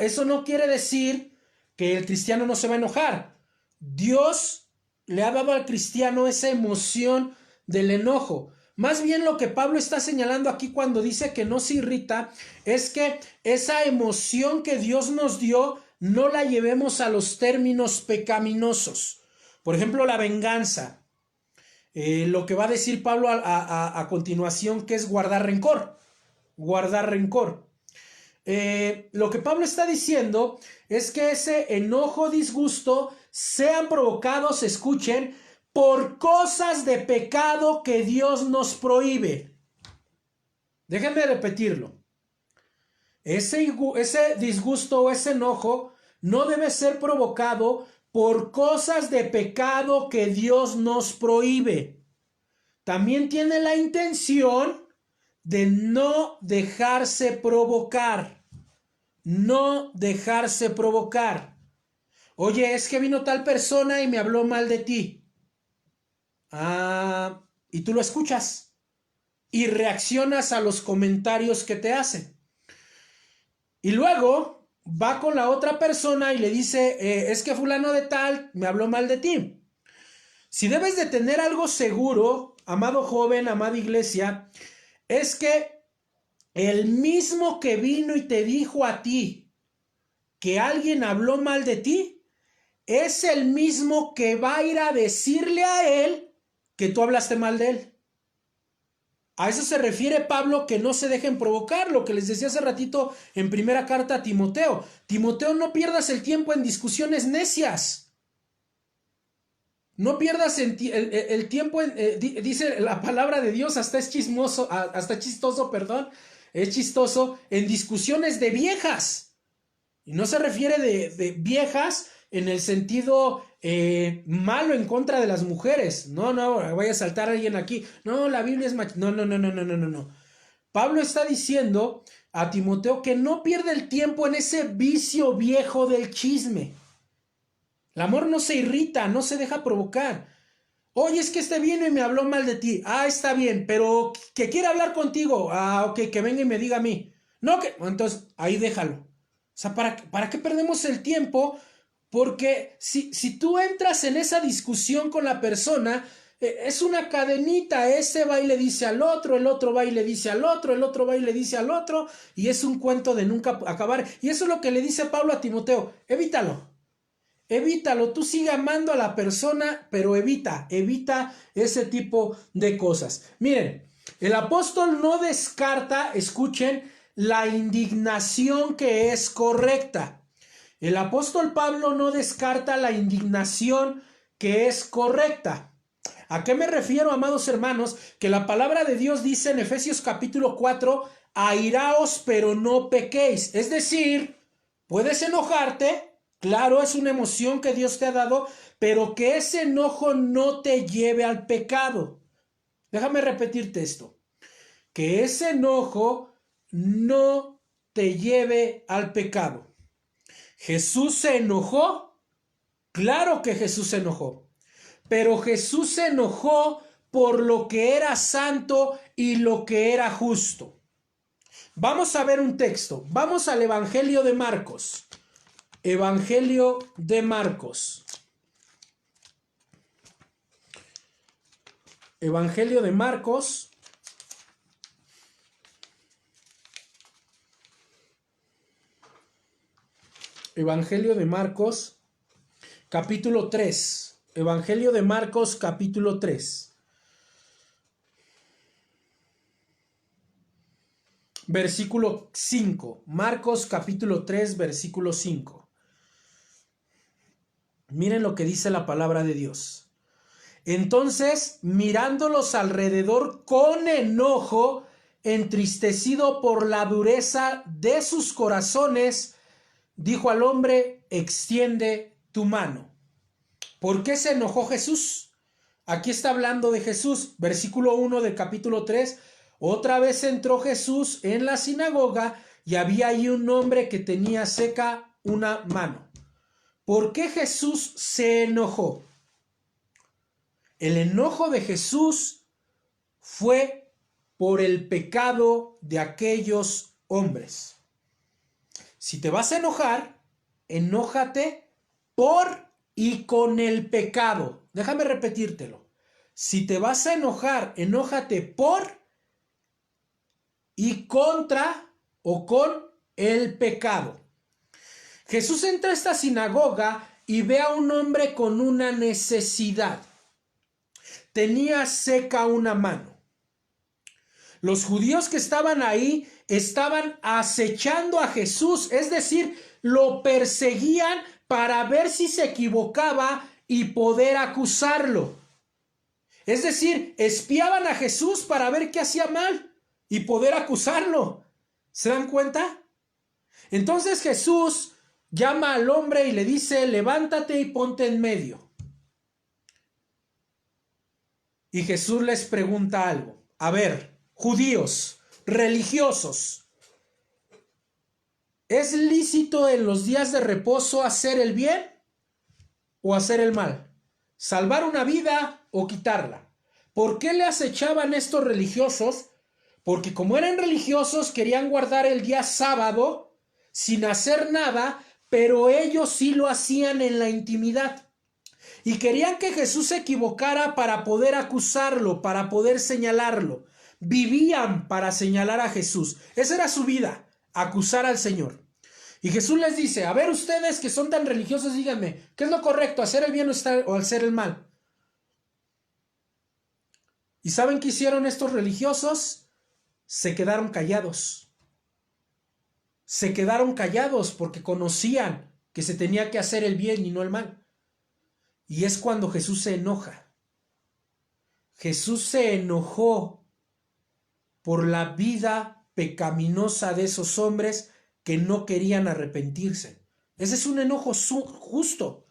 Eso no quiere decir que el cristiano no se va a enojar. Dios le ha dado al cristiano esa emoción del enojo. Más bien lo que Pablo está señalando aquí cuando dice que no se irrita es que esa emoción que Dios nos dio no la llevemos a los términos pecaminosos. Por ejemplo, la venganza. Lo que va a decir Pablo a continuación, que es guardar rencor. Guardar rencor. Lo que Pablo está diciendo es que ese enojo, disgusto, sean provocados, escuchen, por cosas de pecado que Dios nos prohíbe. Déjenme repetirlo. Ese disgusto o ese enojo no debe ser provocado por cosas de pecado que Dios nos prohíbe. También tiene la intención de no dejarse provocar. No dejarse provocar. Oye, es que vino tal persona y me habló mal de ti. Y tú lo escuchas y reaccionas a los comentarios que te hacen. Y luego va con la otra persona y le dice, es que fulano de tal me habló mal de ti. Si debes de tener algo seguro, amado joven, amada iglesia, es que el mismo que vino y te dijo a ti que alguien habló mal de ti, es el mismo que va a ir a decirle a él que tú hablaste mal de él. A eso se refiere Pablo, que no se dejen provocar, lo que les decía hace ratito en primera carta a Timoteo. Timoteo, no pierdas el tiempo en discusiones necias. No pierdas el tiempo dice la palabra de Dios, hasta es chistoso, es chistoso en discusiones de viejas. Y no se refiere de viejas en el sentido malo en contra de las mujeres. No, vaya a saltar a alguien aquí. No, la Biblia es machista. No. Pablo está diciendo a Timoteo que no pierda el tiempo en ese vicio viejo del chisme. El amor no se irrita, no se deja provocar. Oye, es que este vino y me habló mal de ti. Está bien, pero que quiera hablar contigo. Ok, que venga y me diga a mí. No, que... Entonces, ahí déjalo. O sea, ¿para qué perdemos el tiempo? Porque si tú entras en esa discusión con la persona, es una cadenita. Ese va y le dice al otro, el otro va y le dice al otro, el otro va y le dice al otro, y es un cuento de nunca acabar. Y eso es lo que le dice Pablo a Timoteo. Evítalo, tú sigue amando a la persona, pero evita ese tipo de cosas. Miren, el apóstol no descarta, escuchen, la indignación que es correcta. El apóstol Pablo no descarta la indignación que es correcta. ¿A qué me refiero, amados hermanos? Que la palabra de Dios dice en Efesios capítulo 4, airaos, pero no pequéis. Es decir, puedes enojarte. Claro, es una emoción que Dios te ha dado, pero que ese enojo no te lleve al pecado. Déjame repetirte esto. Que ese enojo no te lleve al pecado. ¿Jesús se enojó? Claro que Jesús se enojó. Pero Jesús se enojó por lo que era santo y lo que era justo. Vamos a ver un texto. Vamos al Evangelio de Marcos. Evangelio de Marcos. Evangelio de Marcos. Evangelio de Marcos, capítulo 3. Evangelio de Marcos, capítulo 3. Versículo 5. Marcos, capítulo 3, versículo 5. Miren lo que dice la palabra de Dios. Entonces, mirándolos alrededor con enojo, entristecido por la dureza de sus corazones, dijo al hombre: extiende tu mano. ¿Por qué se enojó Jesús? Aquí está hablando de Jesús. Versículo 1 del capítulo 3. Otra vez entró Jesús en la sinagoga y había ahí un hombre que tenía seca una mano. ¿Por qué Jesús se enojó? El enojo de Jesús fue por el pecado de aquellos hombres. Si te vas a enojar, enójate por y con el pecado. Déjame repetírtelo. Si te vas a enojar, enójate por y contra o con el pecado. Jesús entra a esta sinagoga y ve a un hombre con una necesidad. Tenía seca una mano. Los judíos que estaban ahí estaban acechando a Jesús, es decir, lo perseguían para ver si se equivocaba y poder acusarlo. Es decir, espiaban a Jesús para ver qué hacía mal y poder acusarlo. ¿Se dan cuenta? Entonces Jesús llama al hombre y le dice: levántate y ponte en medio. Y Jesús les pregunta algo. A ver, judíos, religiosos, ¿es lícito en los días de reposo hacer el bien o hacer el mal? ¿Salvar una vida o quitarla? ¿Por qué le acechaban estos religiosos? Porque como eran religiosos, querían guardar el día sábado sin hacer nada, pero ellos sí lo hacían en la intimidad. Y querían que Jesús se equivocara para poder acusarlo, para poder señalarlo. Vivían para señalar a Jesús. Esa era su vida, acusar al Señor. Y Jesús les dice: a ver, ustedes que son tan religiosos, díganme, ¿qué es lo correcto, hacer el bien o hacer el mal? ¿Y saben qué hicieron estos religiosos? Se quedaron callados. Se quedaron callados porque conocían que se tenía que hacer el bien y no el mal. Y es cuando Jesús se enoja. Jesús se enojó por la vida pecaminosa de esos hombres que no querían arrepentirse. Ese es un enojo justo.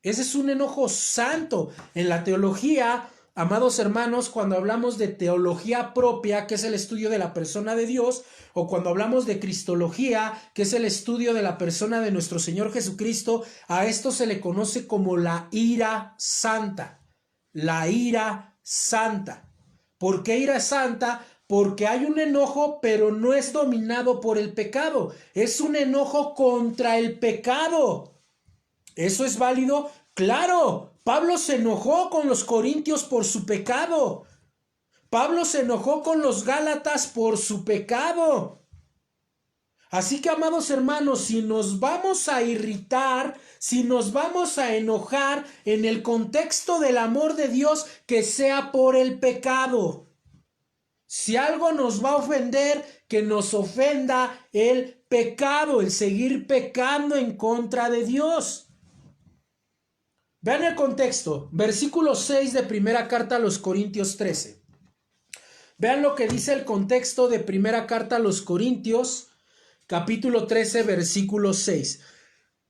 Ese es un enojo santo. En la teología, amados hermanos, cuando hablamos de teología propia, que es el estudio de la persona de Dios, o cuando hablamos de cristología, que es el estudio de la persona de nuestro Señor Jesucristo, a esto se le conoce como la ira santa. La ira santa. ¿Por qué ira santa? Porque hay un enojo, pero no es dominado por el pecado. Es un enojo contra el pecado. ¿Eso es válido? ¡Claro! Pablo se enojó con los corintios por su pecado. Pablo se enojó con los gálatas por su pecado. Así que, amados hermanos, si nos vamos a irritar, si nos vamos a enojar en el contexto del amor de Dios, que sea por el pecado. Si algo nos va a ofender, que nos ofenda el pecado, el seguir pecando en contra de Dios. Vean el contexto, versículo 6 de primera carta a los Corintios 13. Vean lo que dice el contexto de primera carta a los Corintios, capítulo 13, versículo 6.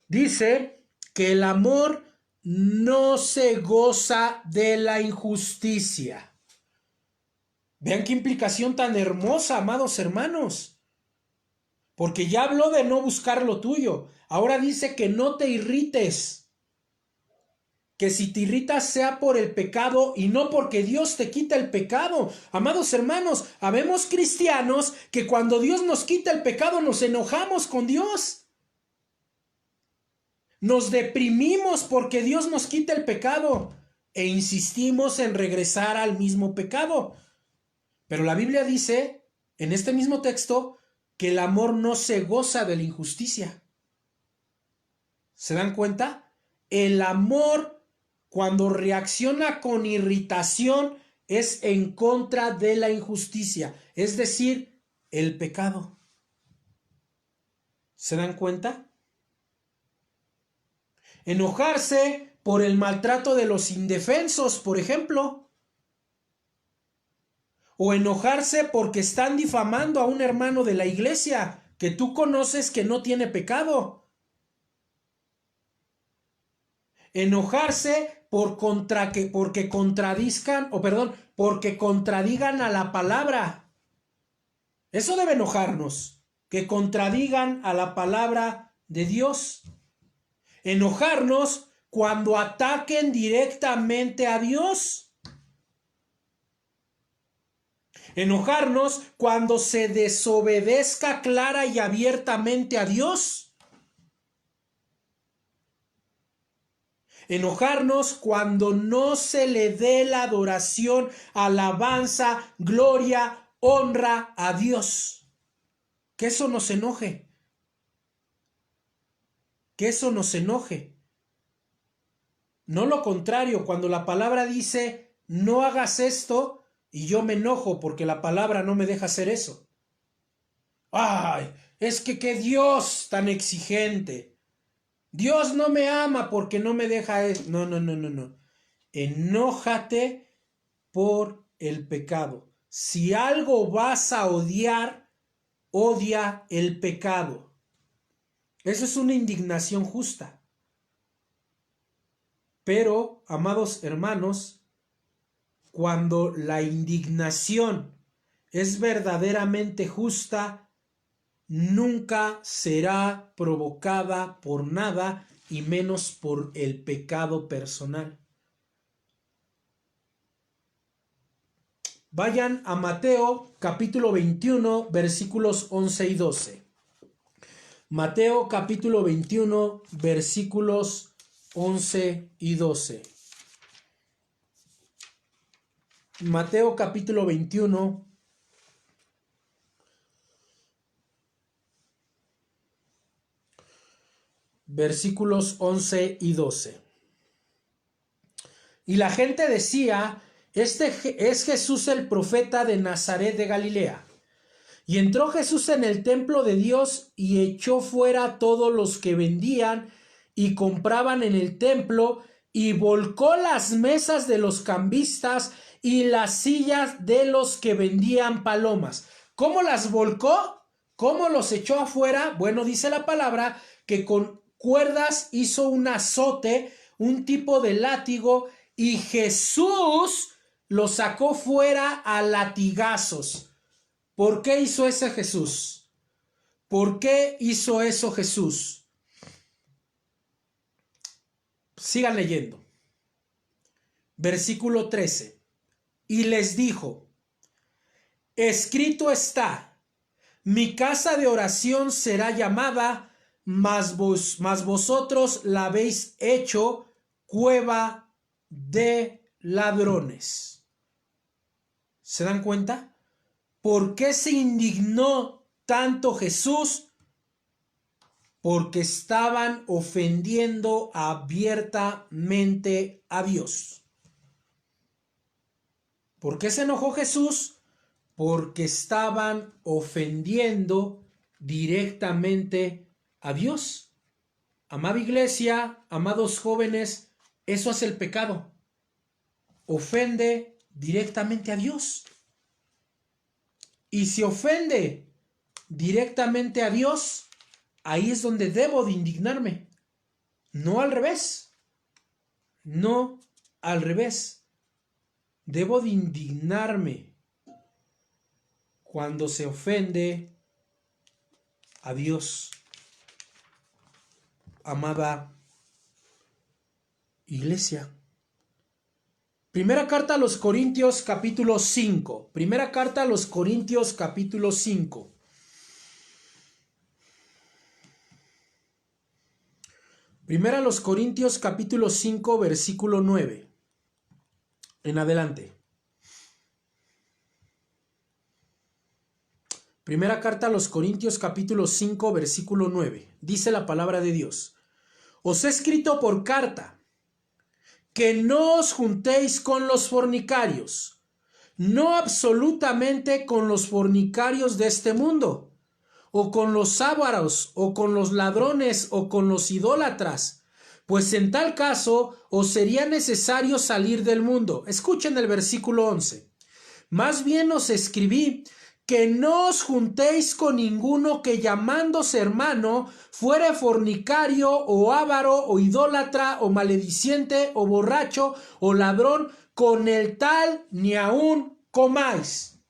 Dice que el amor no se goza de la injusticia. Vean qué implicación tan hermosa, amados hermanos. Porque ya habló de no buscar lo tuyo. Ahora dice que no te irrites. Que si te irritas sea por el pecado y no porque Dios te quita el pecado. Amados hermanos, habemos cristianos que cuando Dios nos quita el pecado nos enojamos con Dios. Nos deprimimos porque Dios nos quita el pecado. e insistimos en regresar al mismo pecado. Pero la Biblia dice, en este mismo texto, que el amor no se goza de la injusticia. ¿Se dan cuenta? El amor, cuando reacciona con irritación, es en contra de la injusticia, es decir, el pecado. ¿Se dan cuenta? Enojarse por el maltrato de los indefensos, por ejemplo. O enojarse porque están difamando a un hermano de la iglesia que tú conoces que no tiene pecado. Enojarse porque contradigan a la palabra. Eso debe enojarnos, que contradigan a la palabra de Dios. Enojarnos cuando ataquen directamente a Dios. Enojarnos cuando se desobedezca clara y abiertamente a Dios. Enojarnos cuando no se le dé la adoración, alabanza, gloria, honra a Dios. Que eso nos enoje. Que eso nos enoje. No lo contrario, cuando la palabra dice, no hagas esto, y yo me enojo porque la palabra no me deja hacer eso. ¡Ay! Es que qué Dios tan exigente. Dios no me ama porque no me deja eso. No. Enójate por el pecado. Si algo vas a odiar, odia el pecado. Eso es una indignación justa. Pero, amados hermanos, cuando la indignación es verdaderamente justa, nunca será provocada por nada y menos por el pecado personal. Vayan a Mateo capítulo 21 versículos 11 y 12. Mateo capítulo 21 versículos 11 y 12. Mateo capítulo 21 versículos 11 y 12. Y la gente decía, este es Jesús el profeta de Nazaret de Galilea. Y entró Jesús en el templo de Dios y echó fuera a todos los que vendían y compraban en el templo y volcó las mesas de los cambistas y las sillas de los que vendían palomas. ¿Cómo las volcó? ¿Cómo los echó afuera? Bueno, dice la palabra que con cuerdas hizo un azote, un tipo de látigo, y Jesús los sacó fuera a latigazos. ¿Por qué hizo eso Jesús? ¿Por qué hizo eso Jesús? Sigan leyendo. Versículo 13. Y les dijo, escrito está, mi casa de oración será llamada, mas vosotros la habéis hecho cueva de ladrones. ¿Se dan cuenta? ¿Por qué se indignó tanto Jesús? Porque estaban ofendiendo abiertamente a Dios. ¿Por qué se enojó Jesús? Porque estaban ofendiendo directamente a Dios. Amada iglesia, amados jóvenes, eso es el pecado. Ofende directamente a Dios. Y si ofende directamente a Dios, ahí es donde debo de indignarme. No al revés. No al revés. Debo de indignarme cuando se ofende a Dios. Amada iglesia. Primera carta a los Corintios capítulo 5. Primera carta a los Corintios capítulo 5. Primera a los Corintios capítulo 5 versículo 9. en adelante. Primera carta a los Corintios capítulo 5 versículo 9. Dice la palabra de Dios: os he escrito por carta que no os juntéis con los fornicarios, no absolutamente con los fornicarios de este mundo, o con los ávaros, o con los ladrones, o con los idólatras, pues en tal caso os sería necesario salir del mundo. Escuchen el versículo 11. Más bien os escribí que no os juntéis con ninguno que llamándose hermano fuere fornicario o avaro o idólatra o malediciente o borracho o ladrón, con el tal ni aun comáis.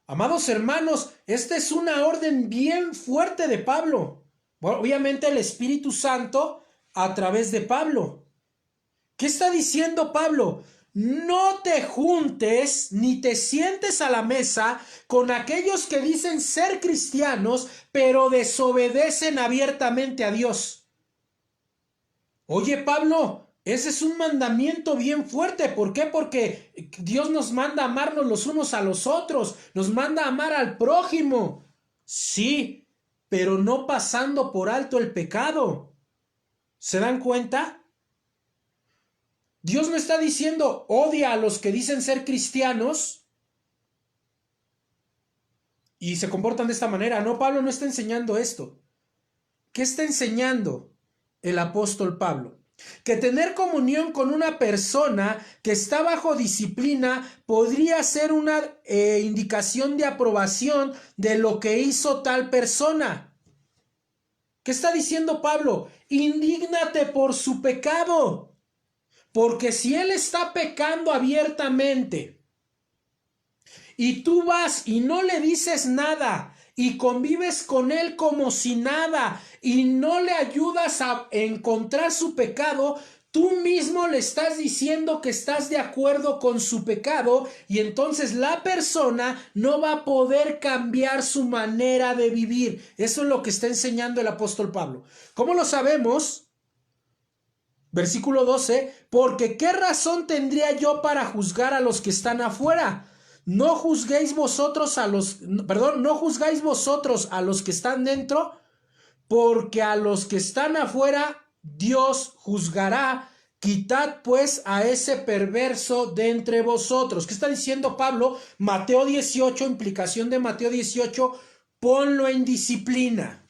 Amados hermanos, esta es una orden bien fuerte de Pablo. Bueno, obviamente el Espíritu Santo a través de Pablo. ¿Qué está diciendo Pablo? No te juntes ni te sientes a la mesa con aquellos que dicen ser cristianos, pero desobedecen abiertamente a Dios. Oye, Pablo, ese es un mandamiento bien fuerte. ¿Por qué? Porque Dios nos manda a amarnos los unos a los otros, nos manda a amar al prójimo. Sí, pero no pasando por alto el pecado. ¿Se dan cuenta? Dios no está diciendo odia a los que dicen ser cristianos y se comportan de esta manera. No, Pablo no está enseñando esto. ¿Qué está enseñando el apóstol Pablo? Que tener comunión con una persona que está bajo disciplina podría ser una indicación de aprobación de lo que hizo tal persona. ¿Qué está diciendo Pablo? Indígnate por su pecado. Porque si él está pecando abiertamente y tú vas y no le dices nada y convives con él como si nada y no le ayudas a encontrar su pecado, tú mismo le estás diciendo que estás de acuerdo con su pecado y entonces la persona no va a poder cambiar su manera de vivir. Eso es lo que está enseñando el apóstol Pablo. ¿Cómo lo sabemos? Versículo 12, porque ¿qué razón tendría yo para juzgar a los que están afuera? No juzgáis vosotros a los que están dentro, porque a los que están afuera Dios juzgará. Quitad pues a ese perverso de entre vosotros. ¿Qué está diciendo Pablo? Mateo 18, implicación de Mateo 18, ponlo en disciplina.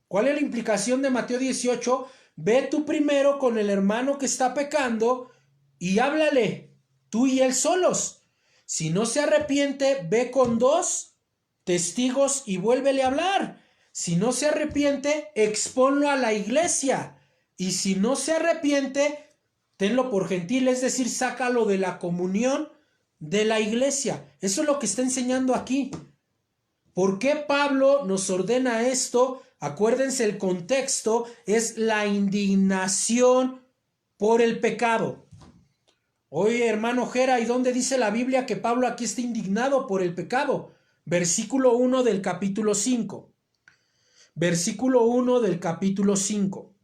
¿Cuál es la implicación de Mateo 18? Ve tú primero con el hermano que está pecando y háblale, tú y él solos. Si no se arrepiente, ve con 2 testigos y vuélvele a hablar. Si no se arrepiente, expónlo a la iglesia. Y si no se arrepiente, tenlo por gentil, es decir, sácalo de la comunión de la iglesia. Eso es lo que está enseñando aquí. ¿Por qué Pablo nos ordena esto? Acuérdense, el contexto es la indignación por el pecado. Oye, hermano Jera, ¿y dónde dice la Biblia que Pablo aquí está indignado por el pecado? Versículo 1 del capítulo 5. Versículo 1 del capítulo 5.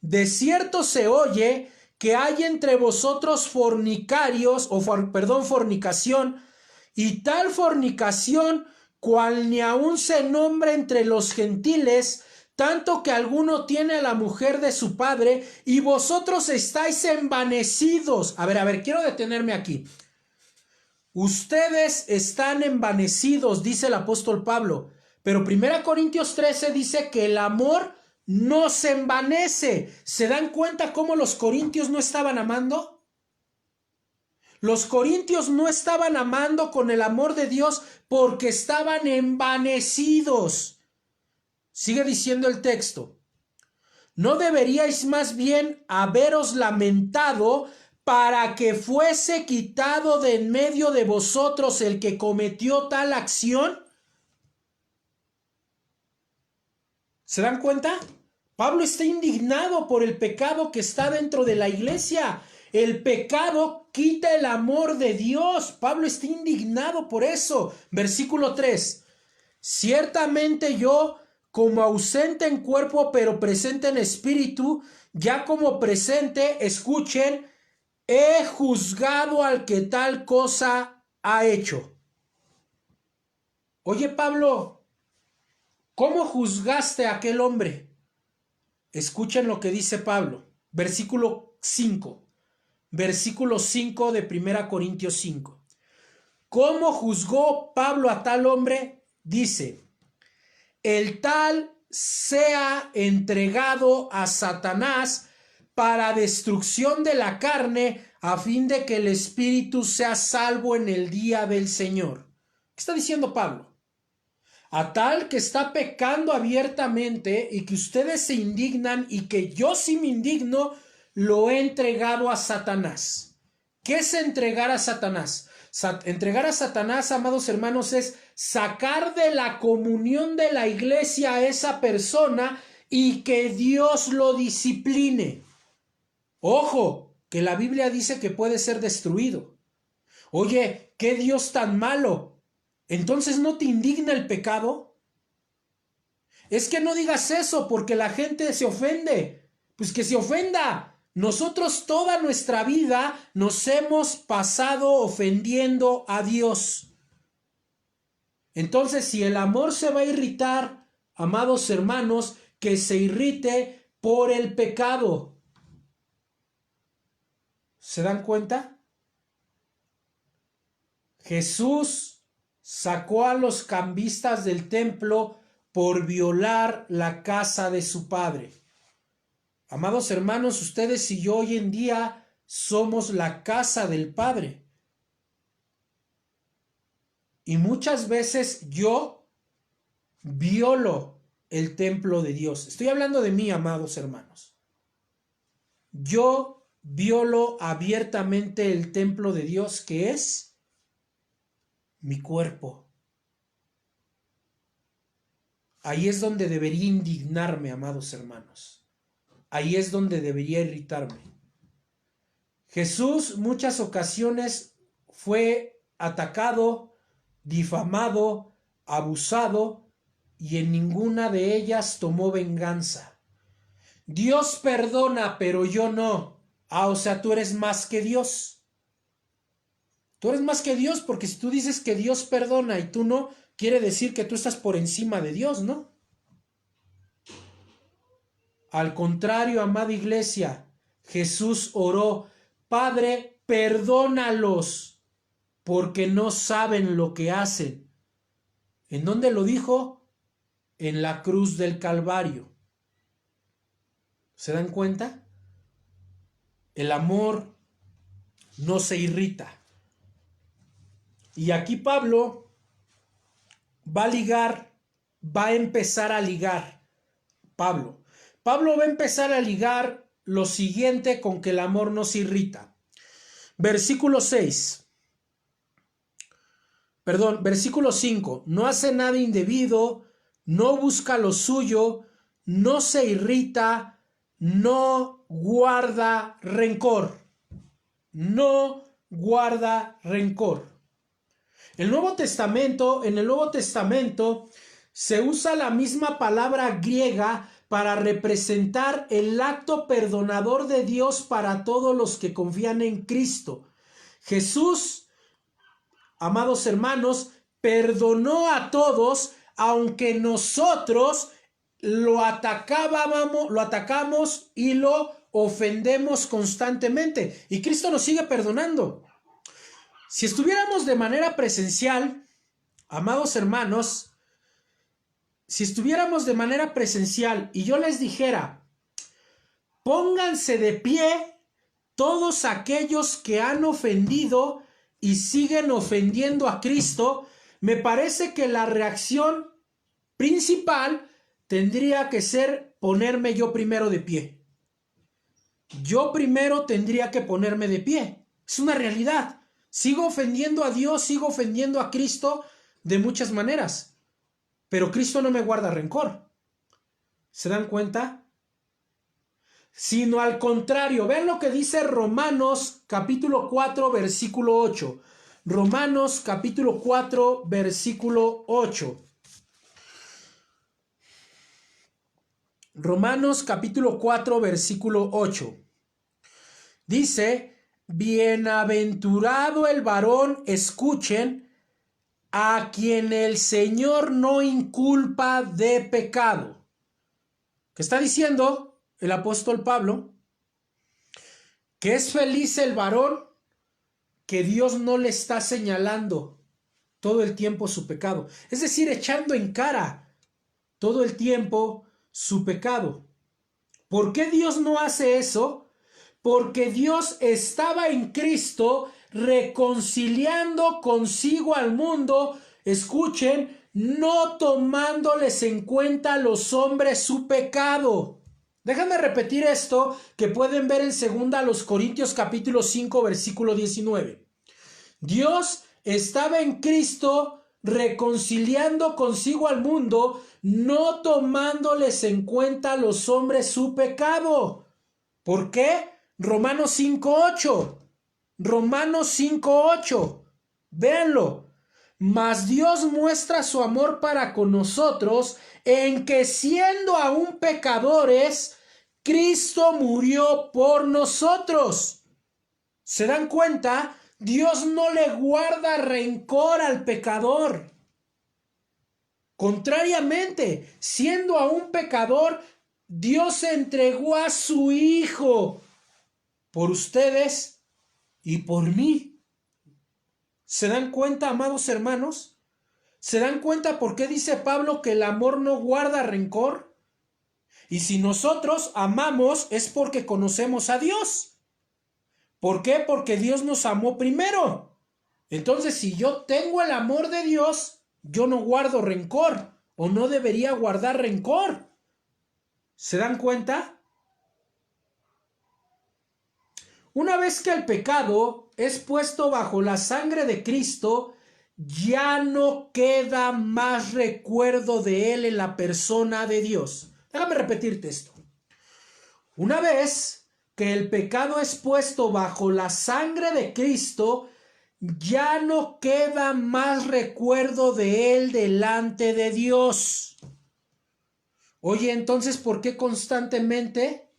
De cierto se oye que hay entre vosotros fornicarios, fornicación, y tal fornicación cual ni aun se nombra entre los gentiles, tanto que alguno tiene a la mujer de su padre, y vosotros estáis envanecidos. A ver, quiero detenerme aquí. Ustedes están envanecidos, dice el apóstol Pablo, pero 1 Corintios 13 dice que el amor no se envanece. ¿Se dan cuenta cómo los corintios no estaban amando? Los corintios no estaban amando con el amor de Dios porque estaban envanecidos. Sigue diciendo el texto. ¿No deberíais más bien haberos lamentado para que fuese quitado de en medio de vosotros el que cometió tal acción? ¿Se dan cuenta? Pablo está indignado por el pecado que está dentro de la iglesia. El pecado quita el amor de Dios. Pablo está indignado por eso. Versículo 3. Ciertamente yo, como ausente en cuerpo, pero presente en espíritu, ya como presente, escuchen, he juzgado al que tal cosa ha hecho. Oye, Pablo, ¿cómo juzgaste a aquel hombre? Escuchen lo que dice Pablo, versículo 5 de 1 Corintios 5. ¿Cómo juzgó Pablo a tal hombre? Dice, el tal sea entregado a Satanás para destrucción de la carne, a fin de que el espíritu sea salvo en el día del Señor. ¿Qué está diciendo Pablo? A tal que está pecando abiertamente y que ustedes se indignan y que yo sí me indigno, lo he entregado a Satanás. ¿Qué es entregar a Satanás? Entregar a Satanás, amados hermanos, es sacar de la comunión de la iglesia a esa persona y que Dios lo discipline. Ojo, que la Biblia dice que puede ser destruido. Oye, ¿qué Dios tan malo? ¿Entonces no te indigna el pecado? Es que no digas eso porque la gente se ofende. Pues que se ofenda. Nosotros toda nuestra vida nos hemos pasado ofendiendo a Dios. Entonces, si el amor se va a irritar, amados hermanos, que se irrite por el pecado. ¿Se dan cuenta? Jesús sacó a los cambistas del templo por violar la casa de su padre. Amados hermanos, ustedes y yo hoy en día somos la casa del Padre. Y muchas veces yo violo el templo de Dios. Estoy hablando de mí, amados hermanos. Yo violo abiertamente el templo de Dios, que es mi cuerpo. Ahí es donde debería indignarme, amados hermanos. Ahí es donde debería irritarme. Jesús muchas ocasiones fue atacado, difamado, abusado, y en ninguna de ellas tomó venganza. Dios perdona, pero yo no. O sea, tú eres más que Dios. Tú eres más que Dios, porque si tú dices que Dios perdona y tú no, quiere decir que tú estás por encima de Dios, ¿no? Al contrario, amada iglesia, Jesús oró, Padre, perdónalos, porque no saben lo que hacen. ¿En dónde lo dijo? En la cruz del Calvario. ¿Se dan cuenta? El amor no se irrita. Y aquí Pablo va a empezar a ligar. Pablo va a empezar a ligar lo siguiente con que el amor no se irrita. Versículo 5. No hace nada indebido, no busca lo suyo, no se irrita, no guarda rencor. No guarda rencor. En el Nuevo Testamento se usa la misma palabra griega para representar el acto perdonador de Dios para todos los que confían en Cristo. Jesús, amados hermanos, perdonó a todos, aunque nosotros lo atacamos y lo ofendemos constantemente. Y Cristo nos sigue perdonando. Si estuviéramos de manera presencial, amados hermanos, si estuviéramos de manera presencial y yo les dijera, pónganse de pie todos aquellos que han ofendido y siguen ofendiendo a Cristo, me parece que la reacción principal tendría que ser ponerme yo primero de pie. Yo primero tendría que ponerme de pie. Es una realidad. Sigo ofendiendo a Dios, sigo ofendiendo a Cristo de muchas maneras. Pero Cristo no me guarda rencor. ¿Se dan cuenta? Sino al contrario. Vean lo que dice Romanos capítulo 4, versículo 8. Romanos capítulo 4, versículo 8. Romanos capítulo 4, versículo 8. Dice, bienaventurado el varón, escuchen, a quien el Señor no inculpa de pecado. ¿Qué está diciendo el apóstol Pablo? Que es feliz el varón que Dios no le está señalando todo el tiempo su pecado. Es decir, echando en cara todo el tiempo su pecado. ¿Por qué Dios no hace eso? Porque Dios estaba en Cristo reconciliando consigo al mundo, escuchen, no tomándoles en cuenta a los hombres su pecado. Déjame repetir esto que pueden ver en 2 Corintios capítulo 5 versículo 19. Dios estaba en Cristo reconciliando consigo al mundo, no tomándoles en cuenta a los hombres su pecado. ¿Por qué? Romanos 5:8. Romanos 5:8. Véanlo. Mas Dios muestra su amor para con nosotros en que siendo aún pecadores, Cristo murió por nosotros. ¿Se dan cuenta? Dios no le guarda rencor al pecador. Contrariamente, siendo aún pecador, Dios se entregó a su Hijo por ustedes y por mí. ¿Se dan cuenta, amados hermanos? ¿Se dan cuenta por qué dice Pablo que el amor no guarda rencor? Y si nosotros amamos es porque conocemos a Dios. ¿Por qué? Porque Dios nos amó primero. Entonces, si yo tengo el amor de Dios, yo no guardo rencor o no debería guardar rencor. ¿Se dan cuenta? Una vez que el pecado es puesto bajo la sangre de Cristo, ya no queda más recuerdo de él en la persona de Dios. Déjame repetirte esto. Una vez que el pecado es puesto bajo la sangre de Cristo, ya no queda más recuerdo de él delante de Dios. Oye, entonces, ¿por qué constantemente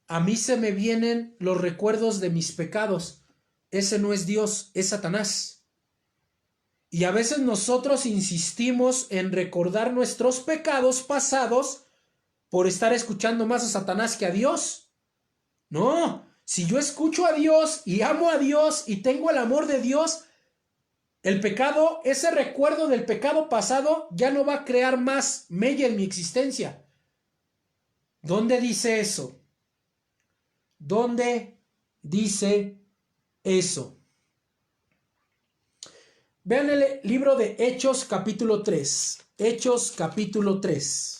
a mí se me vienen los recuerdos de mis pecados? Ese no es Dios, es Satanás. Y a veces nosotros insistimos en recordar nuestros pecados pasados por estar escuchando más a Satanás que a Dios. No, si yo escucho a Dios y amo a Dios y tengo el amor de Dios, el pecado, ese recuerdo del pecado pasado ya no va a crear más mella en mi existencia. ¿Dónde dice eso? ¿Dónde dice eso? Vean el libro de Hechos capítulo 3. Hechos capítulo 3.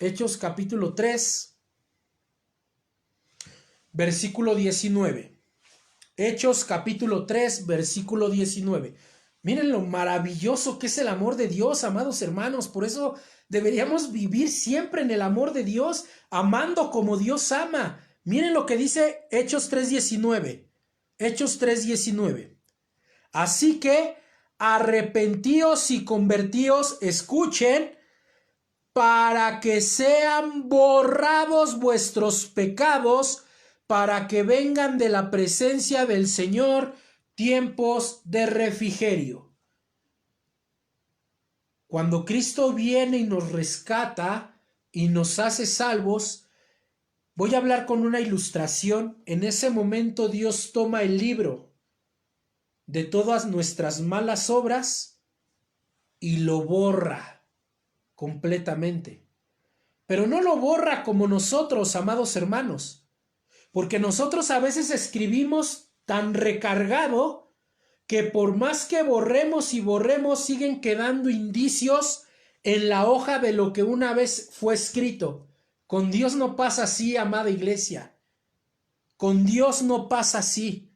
Hechos capítulo 3, versículo 19. Hechos capítulo 3, versículo 19. Miren lo maravilloso que es el amor de Dios, amados hermanos. Por eso deberíamos vivir siempre en el amor de Dios, amando como Dios ama. Miren lo que dice Hechos 3:19. Hechos 3:19. Así que arrepentíos y convertíos, escuchen, para que sean borrados vuestros pecados, para que vengan de la presencia del Señor tiempos de refrigerio. Cuando Cristo viene y nos rescata y nos hace salvos, voy a hablar con una ilustración. En ese momento Dios toma el libro de todas nuestras malas obras y lo borra completamente. Pero no lo borra como nosotros, amados hermanos, porque nosotros a veces escribimos tan recargado que por más que borremos y borremos, siguen quedando indicios en la hoja de lo que una vez fue escrito. Con Dios no pasa así, amada iglesia. Con Dios no pasa así.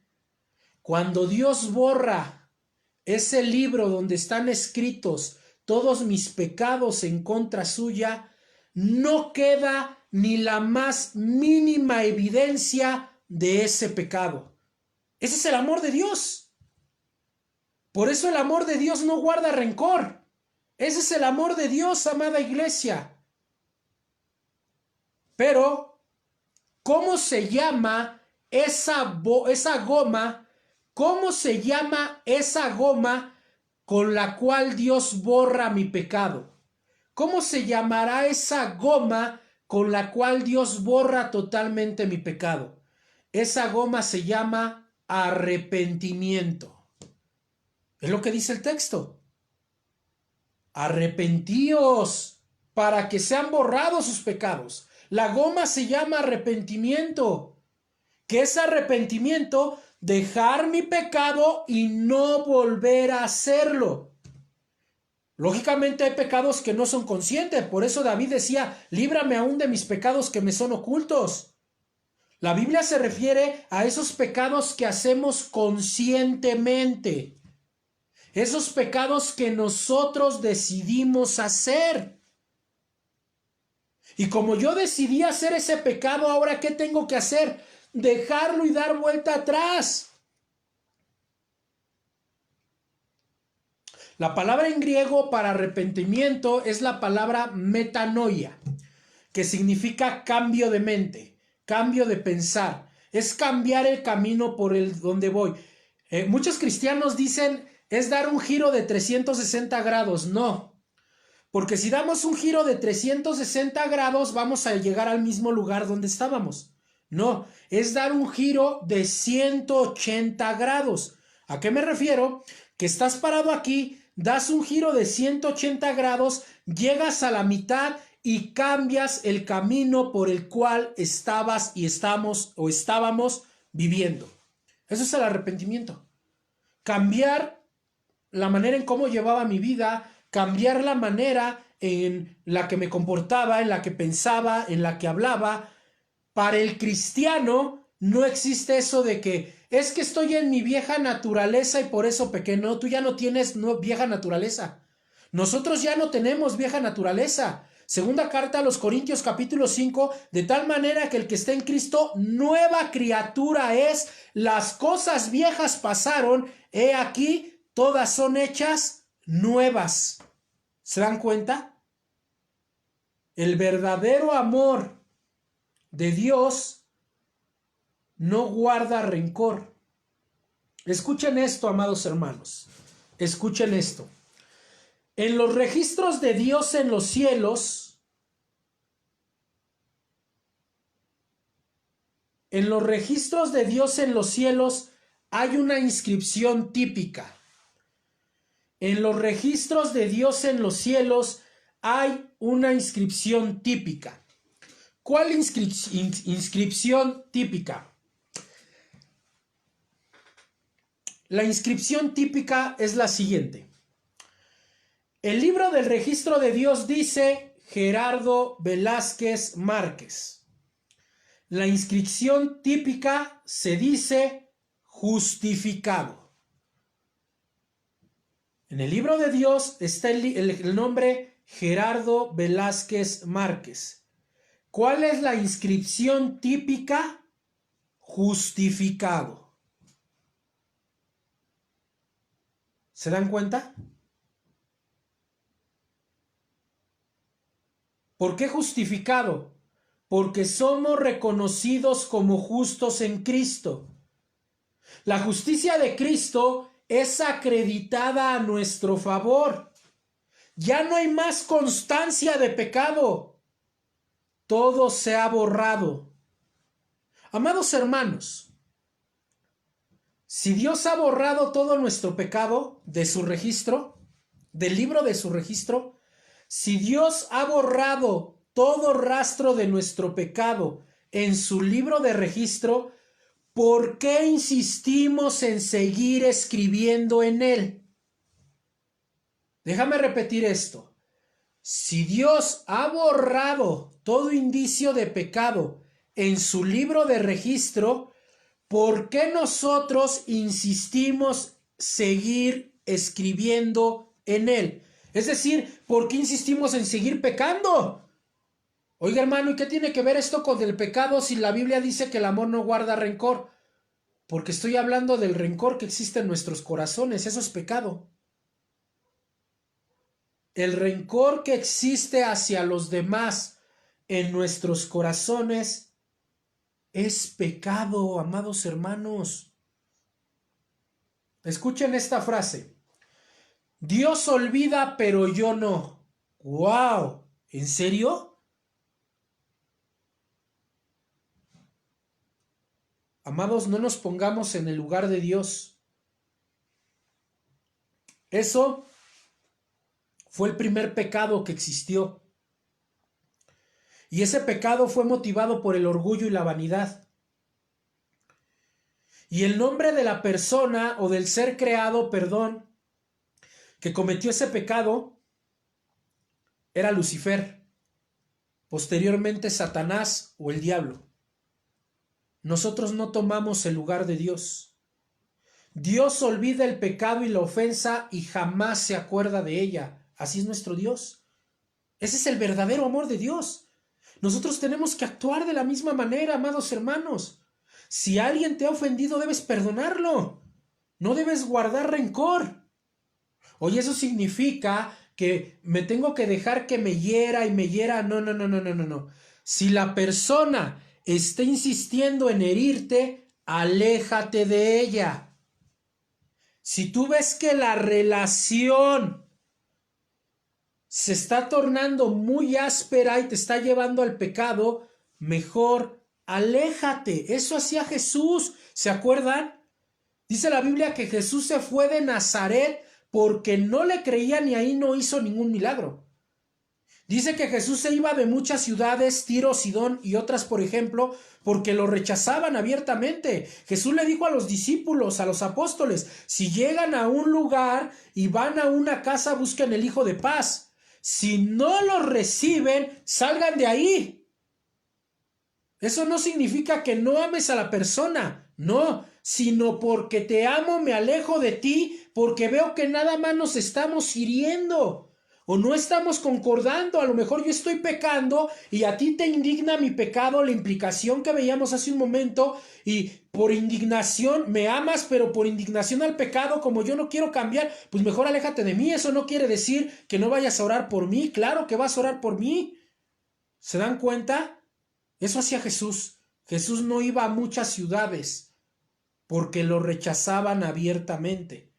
Cuando Dios borra ese libro donde están escritos todos mis pecados en contra suya, no queda ni la más mínima evidencia de ese pecado. Ese es el amor de Dios. Por eso el amor de Dios no guarda rencor. Ese es el amor de Dios, amada iglesia. Pero ¿cómo se llama esa goma? ¿Cómo se llama esa goma con la cual Dios borra mi pecado? ¿Cómo se llamará esa goma con la cual Dios borra totalmente mi pecado? Esa goma se llama arrepentimiento. Es lo que dice el texto. Arrepentíos para que sean borrados sus pecados. La goma se llama arrepentimiento. ¿Qué es arrepentimiento? Dejar mi pecado y no volver a hacerlo. Lógicamente hay pecados que no son conscientes. Por eso David decía, líbrame aún de mis pecados que me son ocultos. La Biblia se refiere a esos pecados que hacemos conscientemente. Esos pecados que nosotros decidimos hacer. Y como yo decidí hacer ese pecado, ahora ¿qué tengo que hacer? Dejarlo y dar vuelta atrás. La palabra en griego para arrepentimiento es la palabra metanoia, que significa cambio de mente, cambio de pensar. Es cambiar el camino por el donde voy. Muchos cristianos dicen es dar un giro de 360 grados. No, porque si damos un giro de 360 grados vamos a llegar al mismo lugar donde estábamos. No, es dar un giro de 180 grados. ¿A qué me refiero? Que estás parado aquí, das un giro de 180 grados, llegas a la mitad y cambias el camino por el cual estabas y estábamos viviendo. Eso es el arrepentimiento. Cambiar la manera en cómo llevaba mi vida, cambiar la manera en la que me comportaba, en la que pensaba, en la que hablaba. Para el cristiano no existe eso de que es que estoy en mi vieja naturaleza y por eso pequé. No, tú ya no tienes vieja naturaleza. Nosotros ya no tenemos vieja naturaleza. Segunda carta a los Corintios capítulo 5, de tal manera que el que está en Cristo, nueva criatura es, las cosas viejas pasaron, he aquí, todas son hechas nuevas. ¿Se dan cuenta? El verdadero amor de Dios no guarda rencor. Escuchen esto, amados hermanos. Escuchen esto. En los registros de Dios en los cielos, hay una inscripción típica. En los registros de Dios en los cielos hay una inscripción típica. ¿Cuál inscripción típica? La inscripción típica es la siguiente. El libro del registro de Dios dice Gerardo Velázquez Márquez. La inscripción típica se dice justificado. En el libro de Dios está el nombre Gerardo Velázquez Márquez. ¿Cuál es la inscripción típica? Justificado. ¿Se dan cuenta? ¿Por qué justificado? Porque somos reconocidos como justos en Cristo. La justicia de Cristo es acreditada a nuestro favor. Ya no hay más constancia de pecado. Todo se ha borrado. Amados hermanos, si Dios ha borrado todo nuestro pecado de su registro, del libro de su registro, si Dios ha borrado todo rastro de nuestro pecado en su libro de registro, ¿por qué insistimos en seguir escribiendo en él? Déjame repetir esto. Si Dios ha borrado todo indicio de pecado en su libro de registro, ¿por qué nosotros insistimos seguir escribiendo en él? Es decir, ¿por qué insistimos en seguir pecando? Oiga, hermano, ¿y qué tiene que ver esto con el pecado si la Biblia dice que el amor no guarda rencor? Porque estoy hablando del rencor que existe en nuestros corazones, eso es pecado. El rencor que existe hacia los demás en nuestros corazones es pecado, amados hermanos. Escuchen esta frase. Dios olvida, pero yo no. ¡Wow! ¿En serio? Amados, no nos pongamos en el lugar de Dios. Eso fue el primer pecado que existió. Y ese pecado fue motivado por el orgullo y la vanidad. Y el nombre de la persona o del ser creado, perdón, que cometió ese pecado era Lucifer, posteriormente Satanás o el diablo. Nosotros no tomamos el lugar de Dios. Dios olvida el pecado y la ofensa y jamás se acuerda de ella. Así es nuestro Dios. Ese es el verdadero amor de Dios. Nosotros tenemos que actuar de la misma manera, amados hermanos. Si alguien te ha ofendido, debes perdonarlo. No debes guardar rencor. Oye, eso significa que me tengo que dejar que me hiera y me hiera. No, no, no, no, no, no, no. Si la persona está insistiendo en herirte, aléjate de ella. Si tú ves que la relación se está tornando muy áspera y te está llevando al pecado, mejor aléjate. Eso hacía Jesús. ¿Se acuerdan? Dice la Biblia que Jesús se fue de Nazaret porque no le creían y ahí no hizo ningún milagro. Dice que Jesús se iba de muchas ciudades, Tiro, Sidón y otras, por ejemplo, porque lo rechazaban abiertamente. Jesús le dijo a los discípulos, a los apóstoles, si llegan a un lugar y van a una casa, busquen el Hijo de Paz. Si no lo reciben, salgan de ahí. Eso no significa que no ames a la persona, no, sino porque te amo me alejo de ti, porque veo que nada más nos estamos hiriendo o no estamos concordando. A lo mejor yo estoy pecando y a ti te indigna mi pecado, la implicación que veíamos hace un momento, y por indignación me amas, pero por indignación al pecado, como yo no quiero cambiar, pues mejor aléjate de mí. Eso no quiere decir que no vayas a orar por mí. Claro que vas a orar por mí. ¿Se dan cuenta? Eso hacía Jesús. Jesús no iba a muchas ciudades porque lo rechazaban abiertamente.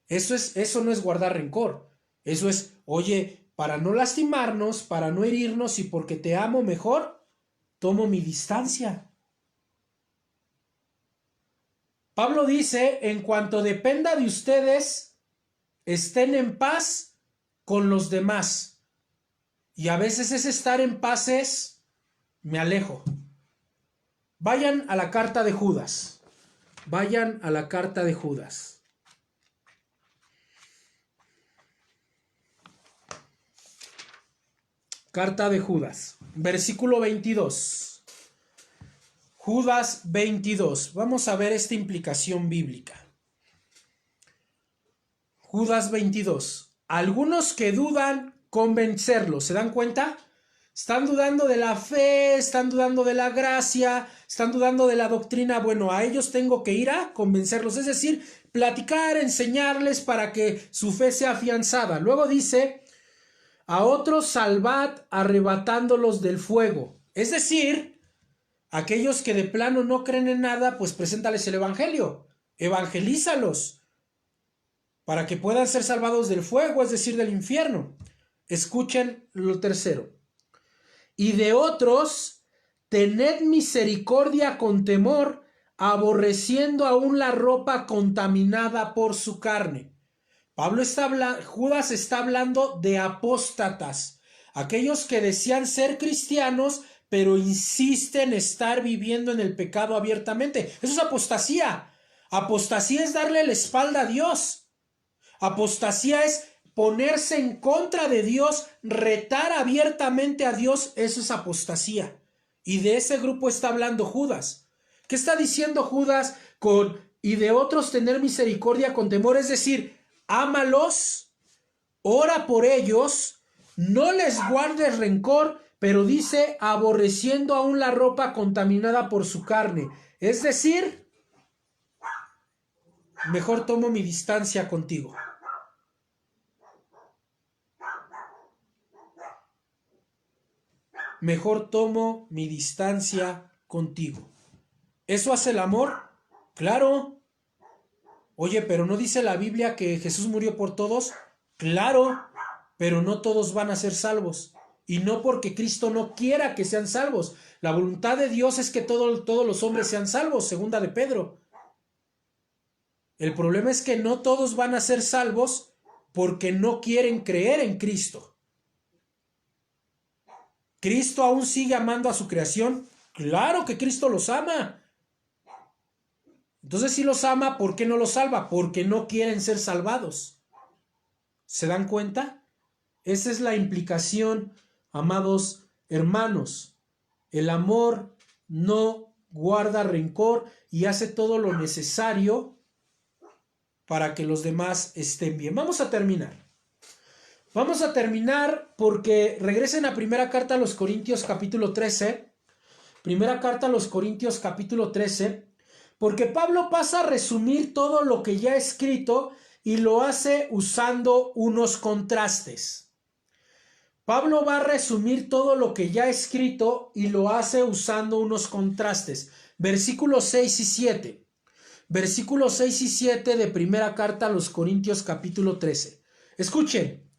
Eso no es guardar rencor. Eso es, oye, para no lastimarnos, para no herirnos y porque te amo mejor, tomo mi distancia. Pablo dice, en cuanto dependa de ustedes, estén en paz con los demás. Y a veces ese estar en paz es, me alejo. Vayan a la carta de Judas. Vayan a la carta de Judas. Carta de Judas, versículo 22. Judas 22. Vamos a ver esta implicación bíblica. Judas 22. Algunos que dudan, convencerlos. ¿Se dan cuenta? Están dudando de la fe, están dudando de la gracia, están dudando de la doctrina. Bueno, a ellos tengo que ir a convencerlos, es decir, platicar, enseñarles para que su fe sea afianzada. Luego dice, a otros salvad arrebatándolos del fuego. Es decir, aquellos que de plano no creen en nada, pues preséntales el evangelio, evangelízalos para que puedan ser salvados del fuego, es decir, del infierno. Escuchen lo tercero. Y de otros, tened misericordia con temor, aborreciendo aún la ropa contaminada por su carne. Judas está hablando de apóstatas, aquellos que desean ser cristianos, pero insisten en estar viviendo en el pecado abiertamente. Eso es apostasía. Apostasía es darle la espalda a Dios. Apostasía es ponerse en contra de Dios, retar abiertamente a Dios. Eso es apostasía. Y de ese grupo está hablando Judas. ¿Qué está diciendo Judas con y de otros tener misericordia con temor? Es decir, ámalos, ora por ellos, no les guardes rencor, pero dice aborreciendo aún la ropa contaminada por su carne. Es decir, mejor tomo mi distancia contigo. Mejor tomo mi distancia contigo. ¿Eso hace el amor? Claro. Oye, pero ¿no dice la Biblia que Jesús murió por todos? Claro, pero no todos van a ser salvos. Y no porque Cristo no quiera que sean salvos. La voluntad de Dios es que todos los hombres sean salvos, segunda de Pedro. El problema es que no todos van a ser salvos porque no quieren creer en Cristo. ¿Cristo aún sigue amando a su creación? Claro que Cristo los ama. Entonces, si los ama, ¿por qué no los salva? Porque no quieren ser salvados. ¿Se dan cuenta? Esa es la implicación, amados hermanos. El amor no guarda rencor y hace todo lo necesario para que los demás estén bien. Vamos a terminar. Vamos a terminar porque regresen a primera carta a los Corintios capítulo 13. Primera carta a los Corintios capítulo 13. Porque Pablo pasa a resumir todo lo que ya ha escrito y lo hace usando unos contrastes. Pablo va a resumir todo lo que ya ha escrito y lo hace usando unos contrastes. Versículos 6 y 7. Versículos 6 y 7 de primera carta a los Corintios capítulo 13. Escuchen.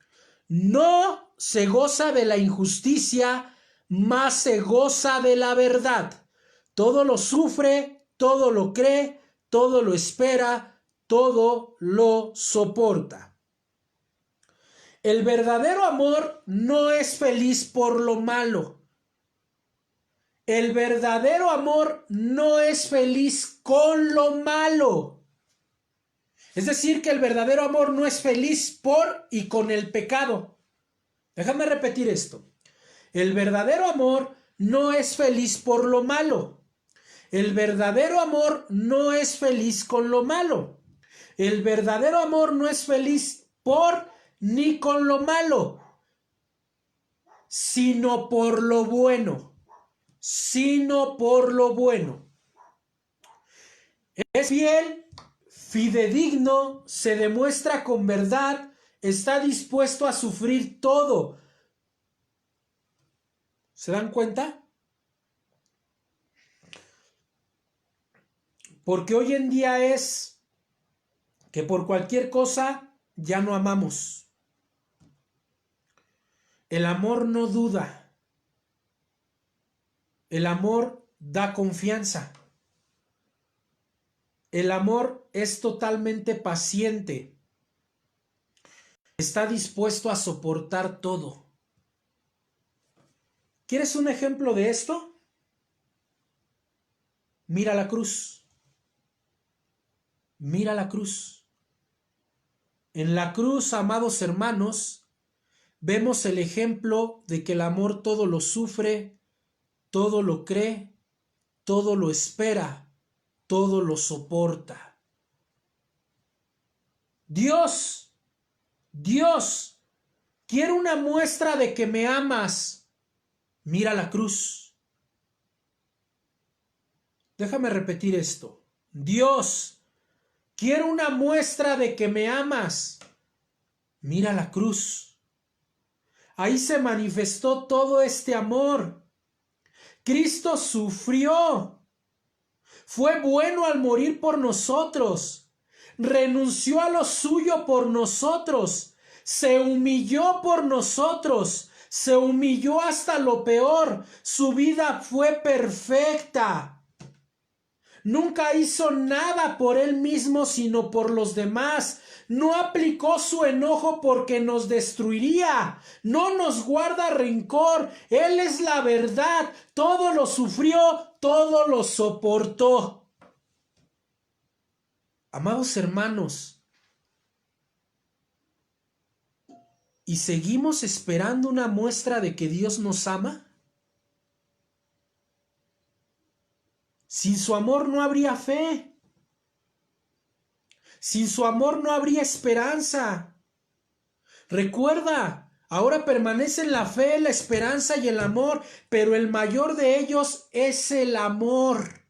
No se goza de la injusticia, mas se goza de la verdad. Todo lo sufre, todo lo cree, todo lo espera, todo lo soporta. El verdadero amor no es feliz por lo malo. El verdadero amor no es feliz con lo malo. Es decir, que el verdadero amor no es feliz por y con el pecado. Déjame repetir esto. El verdadero amor no es feliz por lo malo. El verdadero amor no es feliz con lo malo. El verdadero amor no es feliz por ni con lo malo, sino por lo bueno. Sino por lo bueno. Es fiel, fidedigno, se demuestra con verdad, está dispuesto a sufrir todo. ¿Se dan cuenta? Porque hoy en día es que por cualquier cosa ya no amamos. El amor no duda. El amor da confianza. El amor es totalmente paciente. Está dispuesto a soportar todo. ¿Quieres un ejemplo de esto? Mira la cruz. Mira la cruz. En la cruz, amados hermanos, vemos el ejemplo de que el amor todo lo sufre, todo lo cree, todo lo espera, todo lo soporta. Dios, quiero una muestra de que me amas. Mira la cruz. Déjame repetir esto. Dios, quiero una muestra de que me amas. Mira la cruz. Ahí se manifestó todo este amor. Cristo sufrió. Fue bueno al morir por nosotros. Renunció a lo suyo por nosotros. Se humilló por nosotros. Se humilló hasta lo peor. Su vida fue perfecta. Nunca hizo nada por él mismo, sino por los demás. No aplicó su enojo porque nos destruiría. No nos guarda rencor. Él es la verdad. Todo lo sufrió, todo lo soportó. Amados hermanos, ¿y seguimos esperando una muestra de que Dios nos ama? Sin su amor no habría fe. Sin su amor no habría esperanza. Recuerda, ahora permanecen la fe, la esperanza y el amor, pero el mayor de ellos es el amor.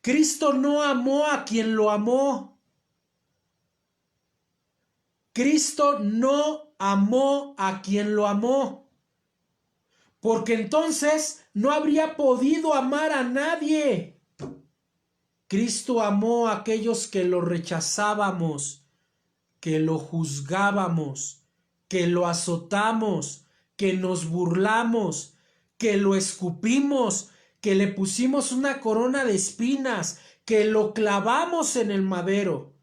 Cristo no amó a quien lo amó. Cristo no amó a quien lo amó. porque entonces no habría podido amar a nadie. Cristo amó a aquellos que lo rechazábamos, que lo juzgábamos, que lo azotamos, que nos burlamos, que lo escupimos, que le pusimos una corona de espinas, que lo clavamos en el madero,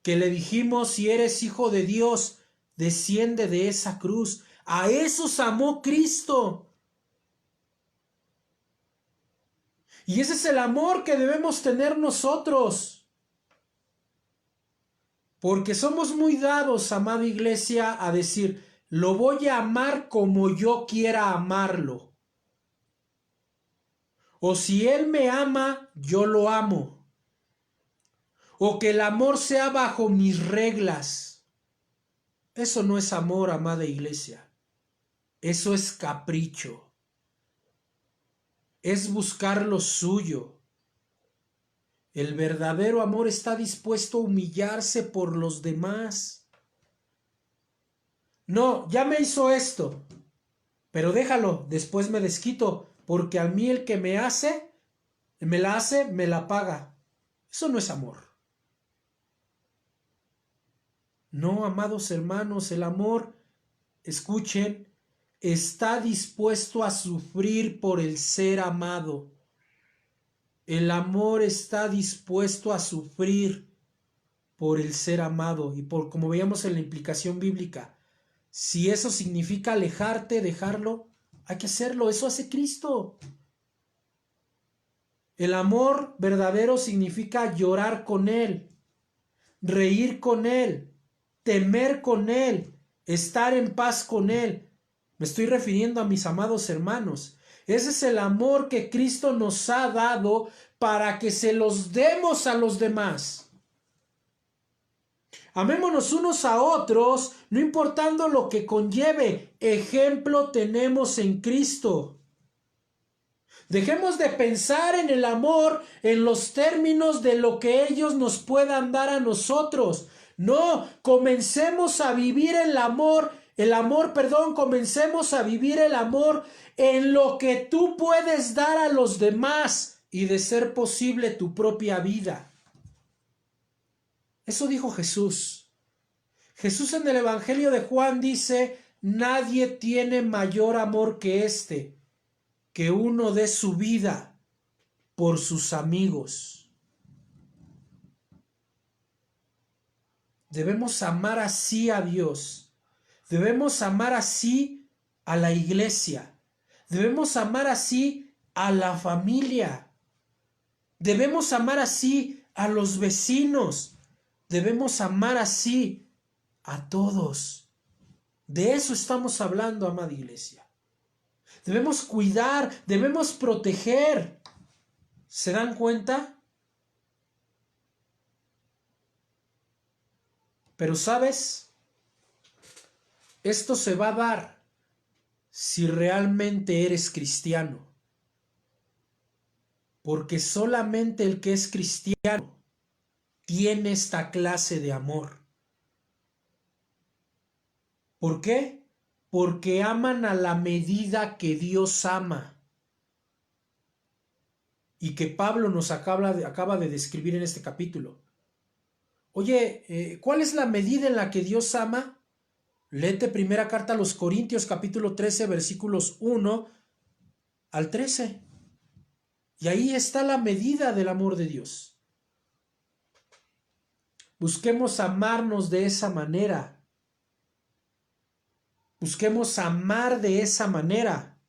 que le dijimos: si eres hijo de Dios, desciende de esa cruz. A esos amó Cristo. Y ese es el amor que debemos tener nosotros. Porque somos muy dados, amada iglesia, a decir: lo voy a amar como yo quiera amarlo. O si Él me ama, yo lo amo. O que el amor sea bajo mis reglas. Eso no es amor, amada iglesia. Eso es capricho. Es buscar lo suyo. El verdadero amor está dispuesto a humillarse por los demás. No, ya me hizo esto, pero déjalo, después me desquito, porque a mí el que me la hace, me la paga. Eso no es amor. No, amados hermanos, el amor, escuchen, está dispuesto a sufrir por el ser amado. El amor está dispuesto a sufrir por el ser amado. Y por, como veíamos en la implicación bíblica, si eso significa alejarte, dejarlo, hay que hacerlo. Eso hace Cristo. El amor verdadero significa llorar con Él, reír con Él, temer con Él, estar en paz con Él. Me estoy refiriendo a mis amados hermanos. Ese es el amor que Cristo nos ha dado para que se los demos a los demás. Amémonos unos a otros, no importando lo que conlleve. Ejemplo tenemos en Cristo. Dejemos de pensar en el amor en los términos de lo que ellos nos puedan dar a nosotros. No, comencemos a vivir comencemos a vivir el amor en lo que tú puedes dar a los demás y, de ser posible, tu propia vida. Eso dijo Jesús. Jesús en el Evangelio de Juan dice: nadie tiene mayor amor que este, que uno dé su vida por sus amigos. Debemos amar así a Dios. Debemos amar así a la iglesia. Debemos amar así a la familia. Debemos amar así a los vecinos. Debemos amar así a todos. De eso estamos hablando, amada iglesia. Debemos cuidar, debemos proteger. ¿Se dan cuenta? Pero ¿sabes? Esto se va a dar si realmente eres cristiano. Porque solamente el que es cristiano tiene esta clase de amor. ¿Por qué? Porque aman a la medida que Dios ama. Y que Pablo nos acaba de describir en este capítulo. Oye, ¿cuál es la medida en la que Dios ama? Léete primera carta a los Corintios, capítulo 13, versículos 1 al 13. Y ahí está la medida del amor de Dios. Busquemos amarnos de esa manera. Busquemos amar de esa manera.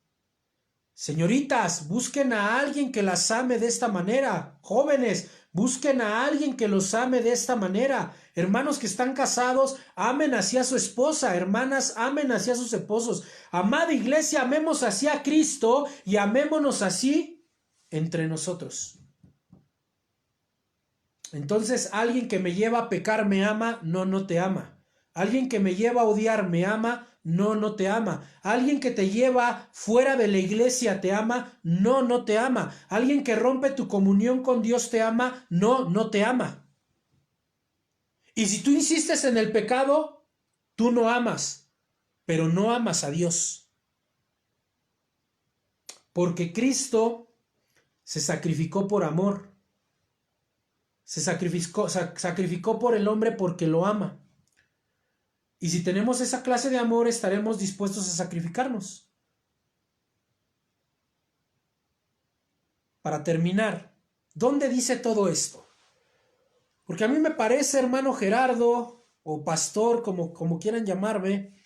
Señoritas, busquen a alguien que las ame de esta manera. Jóvenes, busquen a alguien que los ame de esta manera. Hermanos que están casados, amen así a su esposa. Hermanas, amen así a sus esposos. Amada iglesia, amemos así a Cristo y amémonos así entre nosotros. Entonces, alguien que me lleva a pecar me ama, no, no te ama. Alguien que me lleva a odiar me ama, no, no te ama. Alguien que te lleva fuera de la iglesia te ama, no, no te ama. Alguien que rompe tu comunión con Dios te ama, no, no te ama. Y si tú insistes en el pecado, tú no amas, pero no amas a Dios. Porque Cristo se sacrificó por amor. Se sacrificó por el hombre porque lo ama. Y si tenemos esa clase de amor, estaremos dispuestos a sacrificarnos. Para terminar, ¿dónde dice todo esto? Porque a mí me parece, hermano Gerardo, o pastor, como quieran llamarme,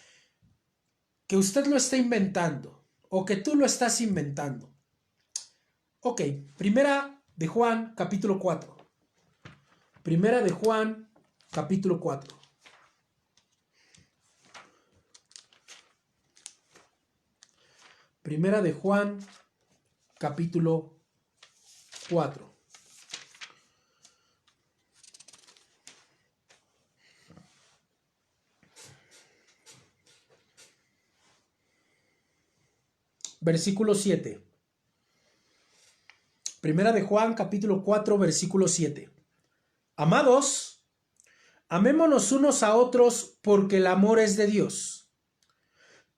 que usted lo está inventando, o que tú lo estás inventando. Ok, Primera de Juan, capítulo 4. Primera de Juan, capítulo 4. Primera de Juan, capítulo 4. Versículo 7. Primera de Juan, capítulo 4, versículo 7. Amados, amémonos unos a otros porque el amor es de Dios.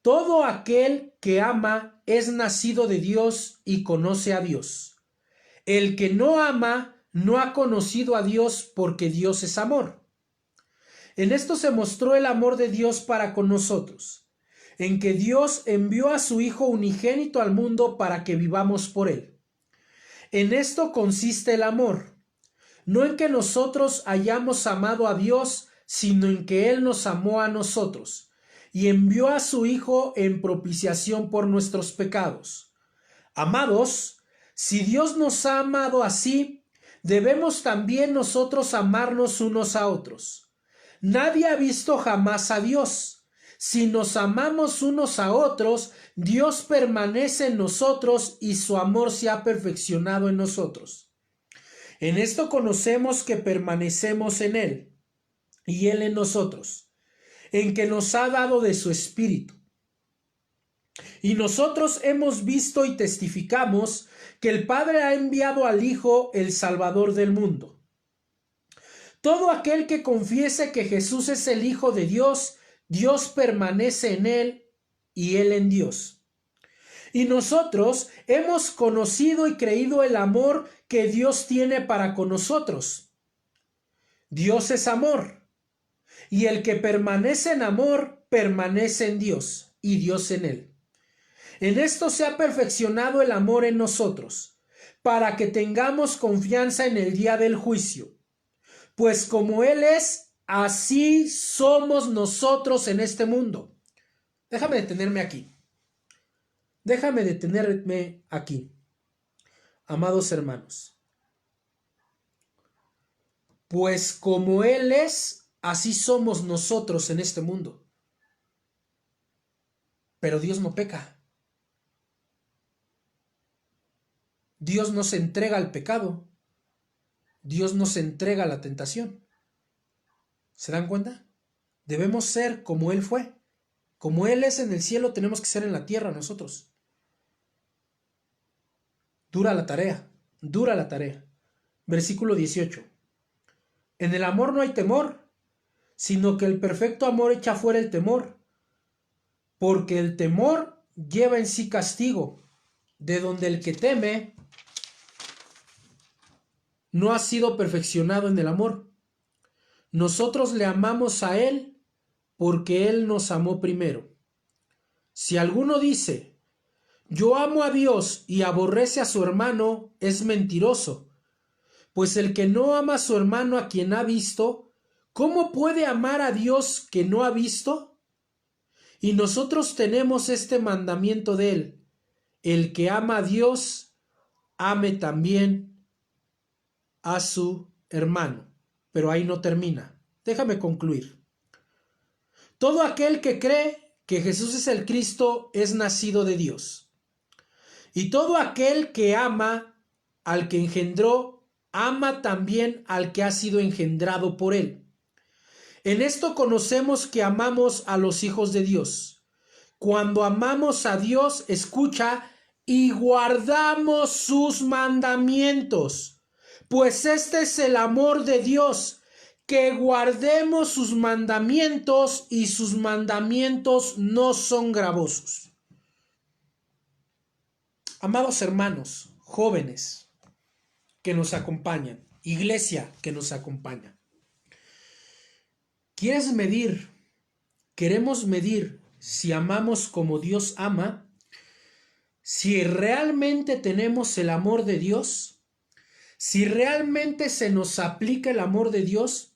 Todo aquel que ama es nacido de Dios y conoce a Dios. El que no ama no ha conocido a Dios porque Dios es amor. En esto se mostró el amor de Dios para con nosotros, en que Dios envió a su Hijo unigénito al mundo para que vivamos por él. En esto consiste el amor, no en que nosotros hayamos amado a Dios, sino en que Él nos amó a nosotros y envió a su Hijo en propiciación por nuestros pecados. Amados, si Dios nos ha amado así, debemos también nosotros amarnos unos a otros. Nadie ha visto jamás a Dios. Si nos amamos unos a otros, Dios permanece en nosotros y su amor se ha perfeccionado en nosotros. En esto conocemos que permanecemos en Él y Él en nosotros, en que nos ha dado de su Espíritu. Y nosotros hemos visto y testificamos que el Padre ha enviado al Hijo, el Salvador del mundo. Todo aquel que confiese que Jesús es el Hijo de Dios, Dios permanece en él y él en Dios. Y nosotros hemos conocido y creído el amor que Dios tiene para con nosotros. Dios es amor, y el que permanece en amor permanece en Dios y Dios en él. En esto se ha perfeccionado el amor en nosotros, para que tengamos confianza en el día del juicio. Pues como Él es, así somos nosotros en este mundo. Déjame detenerme aquí. Amados hermanos. Pues como Él es, así somos nosotros en este mundo. Pero Dios no peca. Dios no se entrega al pecado. Dios nos entrega a la tentación. ¿Se dan cuenta? Debemos ser como Él fue. Como Él es en el cielo, tenemos que ser en la tierra nosotros. Dura la tarea. Versículo 18. En el amor no hay temor, sino que el perfecto amor echa fuera el temor, porque el temor lleva en sí castigo, de donde el que teme no ha sido perfeccionado en el amor. Nosotros le amamos a Él porque Él nos amó primero. Si alguno dice, yo amo a Dios y aborrece a su hermano, es mentiroso. Pues el que no ama a su hermano a quien ha visto, ¿cómo puede amar a Dios que no ha visto? Y nosotros tenemos este mandamiento de Él: el que ama a Dios, ame también a su hermano. Pero ahí no termina. Déjame concluir. Todo aquel que cree que Jesús es el Cristo es nacido de Dios. Y todo aquel que ama al que engendró, ama también al que ha sido engendrado por él. En esto conocemos que amamos a los hijos de Dios. Cuando amamos a Dios, escucha, y guardamos sus mandamientos. Pues este es el amor de Dios, que guardemos sus mandamientos, y sus mandamientos no son gravosos. Amados hermanos, jóvenes que nos acompañan, iglesia que nos acompaña, queremos medir si amamos como Dios ama, si realmente tenemos el amor de Dios, si realmente se nos aplica el amor de Dios.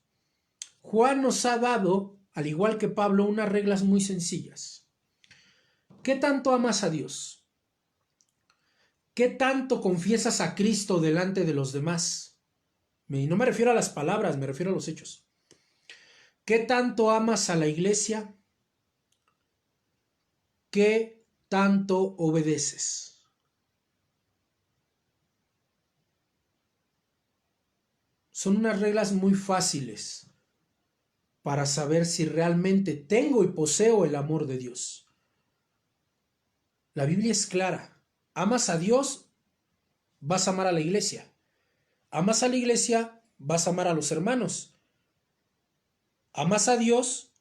Juan nos ha dado, al igual que Pablo, unas reglas muy sencillas. ¿Qué tanto amas a Dios? ¿Qué tanto confiesas a Cristo delante de los demás? Y no me refiero a las palabras, me refiero a los hechos. ¿Qué tanto amas a la iglesia? ¿Qué tanto obedeces? Son unas reglas muy fáciles para saber si realmente tengo y poseo el amor de Dios. La Biblia es clara. Amas a Dios, vas a amar a la iglesia. Amas a la iglesia, vas a amar a los hermanos. Amas a Dios,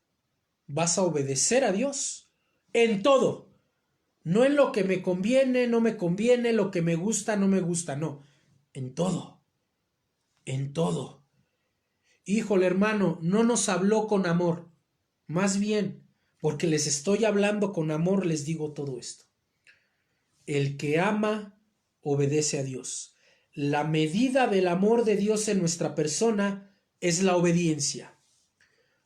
vas a obedecer a Dios. En todo. No en lo que me conviene, no me conviene, lo que me gusta, no me gusta, no. En todo. En todo. Híjole, hermano, no nos habló con amor. Más bien, porque les estoy hablando con amor, les digo todo esto. El que ama, obedece a Dios. La medida del amor de Dios en nuestra persona es la obediencia.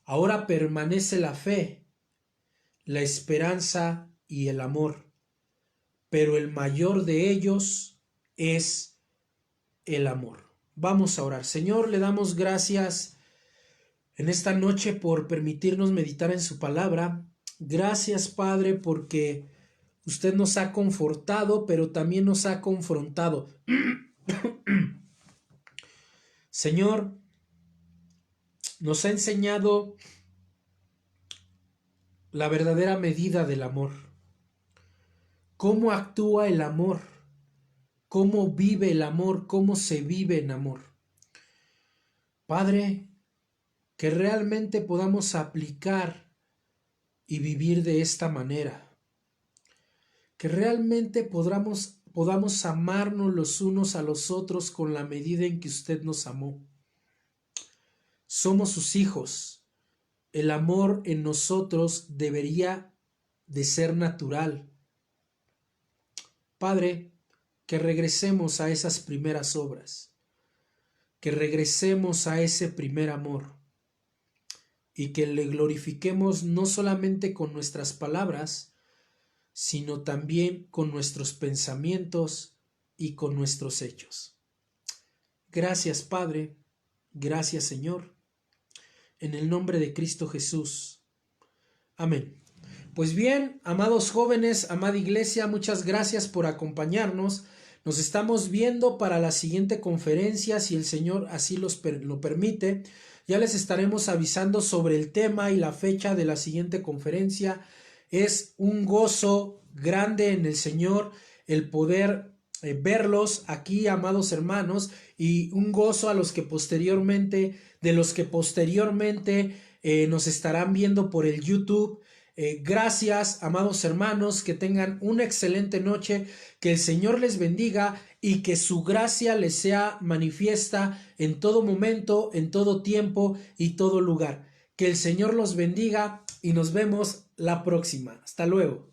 Ahora permanece la fe, la esperanza y el amor. Pero el mayor de ellos es el amor. Vamos a orar. Señor, le damos gracias en esta noche por permitirnos meditar en su palabra. Gracias, Padre, porque usted nos ha confortado, pero también nos ha confrontado. Señor, nos ha enseñado la verdadera medida del amor. Cómo actúa el amor. Cómo vive el amor. Cómo se vive en amor. Padre, que realmente podamos aplicar y vivir de esta manera. Que realmente podamos amarnos los unos a los otros con la medida en que usted nos amó. Somos sus hijos. El amor en nosotros debería de ser natural. Padre, que regresemos a esas primeras obras. Que regresemos a ese primer amor. Y que le glorifiquemos no solamente con nuestras palabras, sino también con nuestros pensamientos y con nuestros hechos. Gracias, Padre. Gracias, Señor. En el nombre de Cristo Jesús. Amén. Pues bien, amados jóvenes, amada iglesia, muchas gracias por acompañarnos. Nos estamos viendo para la siguiente conferencia, si el Señor así lo permite. Ya les estaremos avisando sobre el tema y la fecha de la siguiente conferencia. Es un gozo grande en el Señor el poder verlos aquí, amados hermanos, y un gozo de los que posteriormente nos estarán viendo por el YouTube. Gracias, amados hermanos, que tengan una excelente noche, que el Señor les bendiga y que su gracia les sea manifiesta en todo momento, en todo tiempo y todo lugar. Que el Señor los bendiga y nos vemos la próxima. Hasta luego.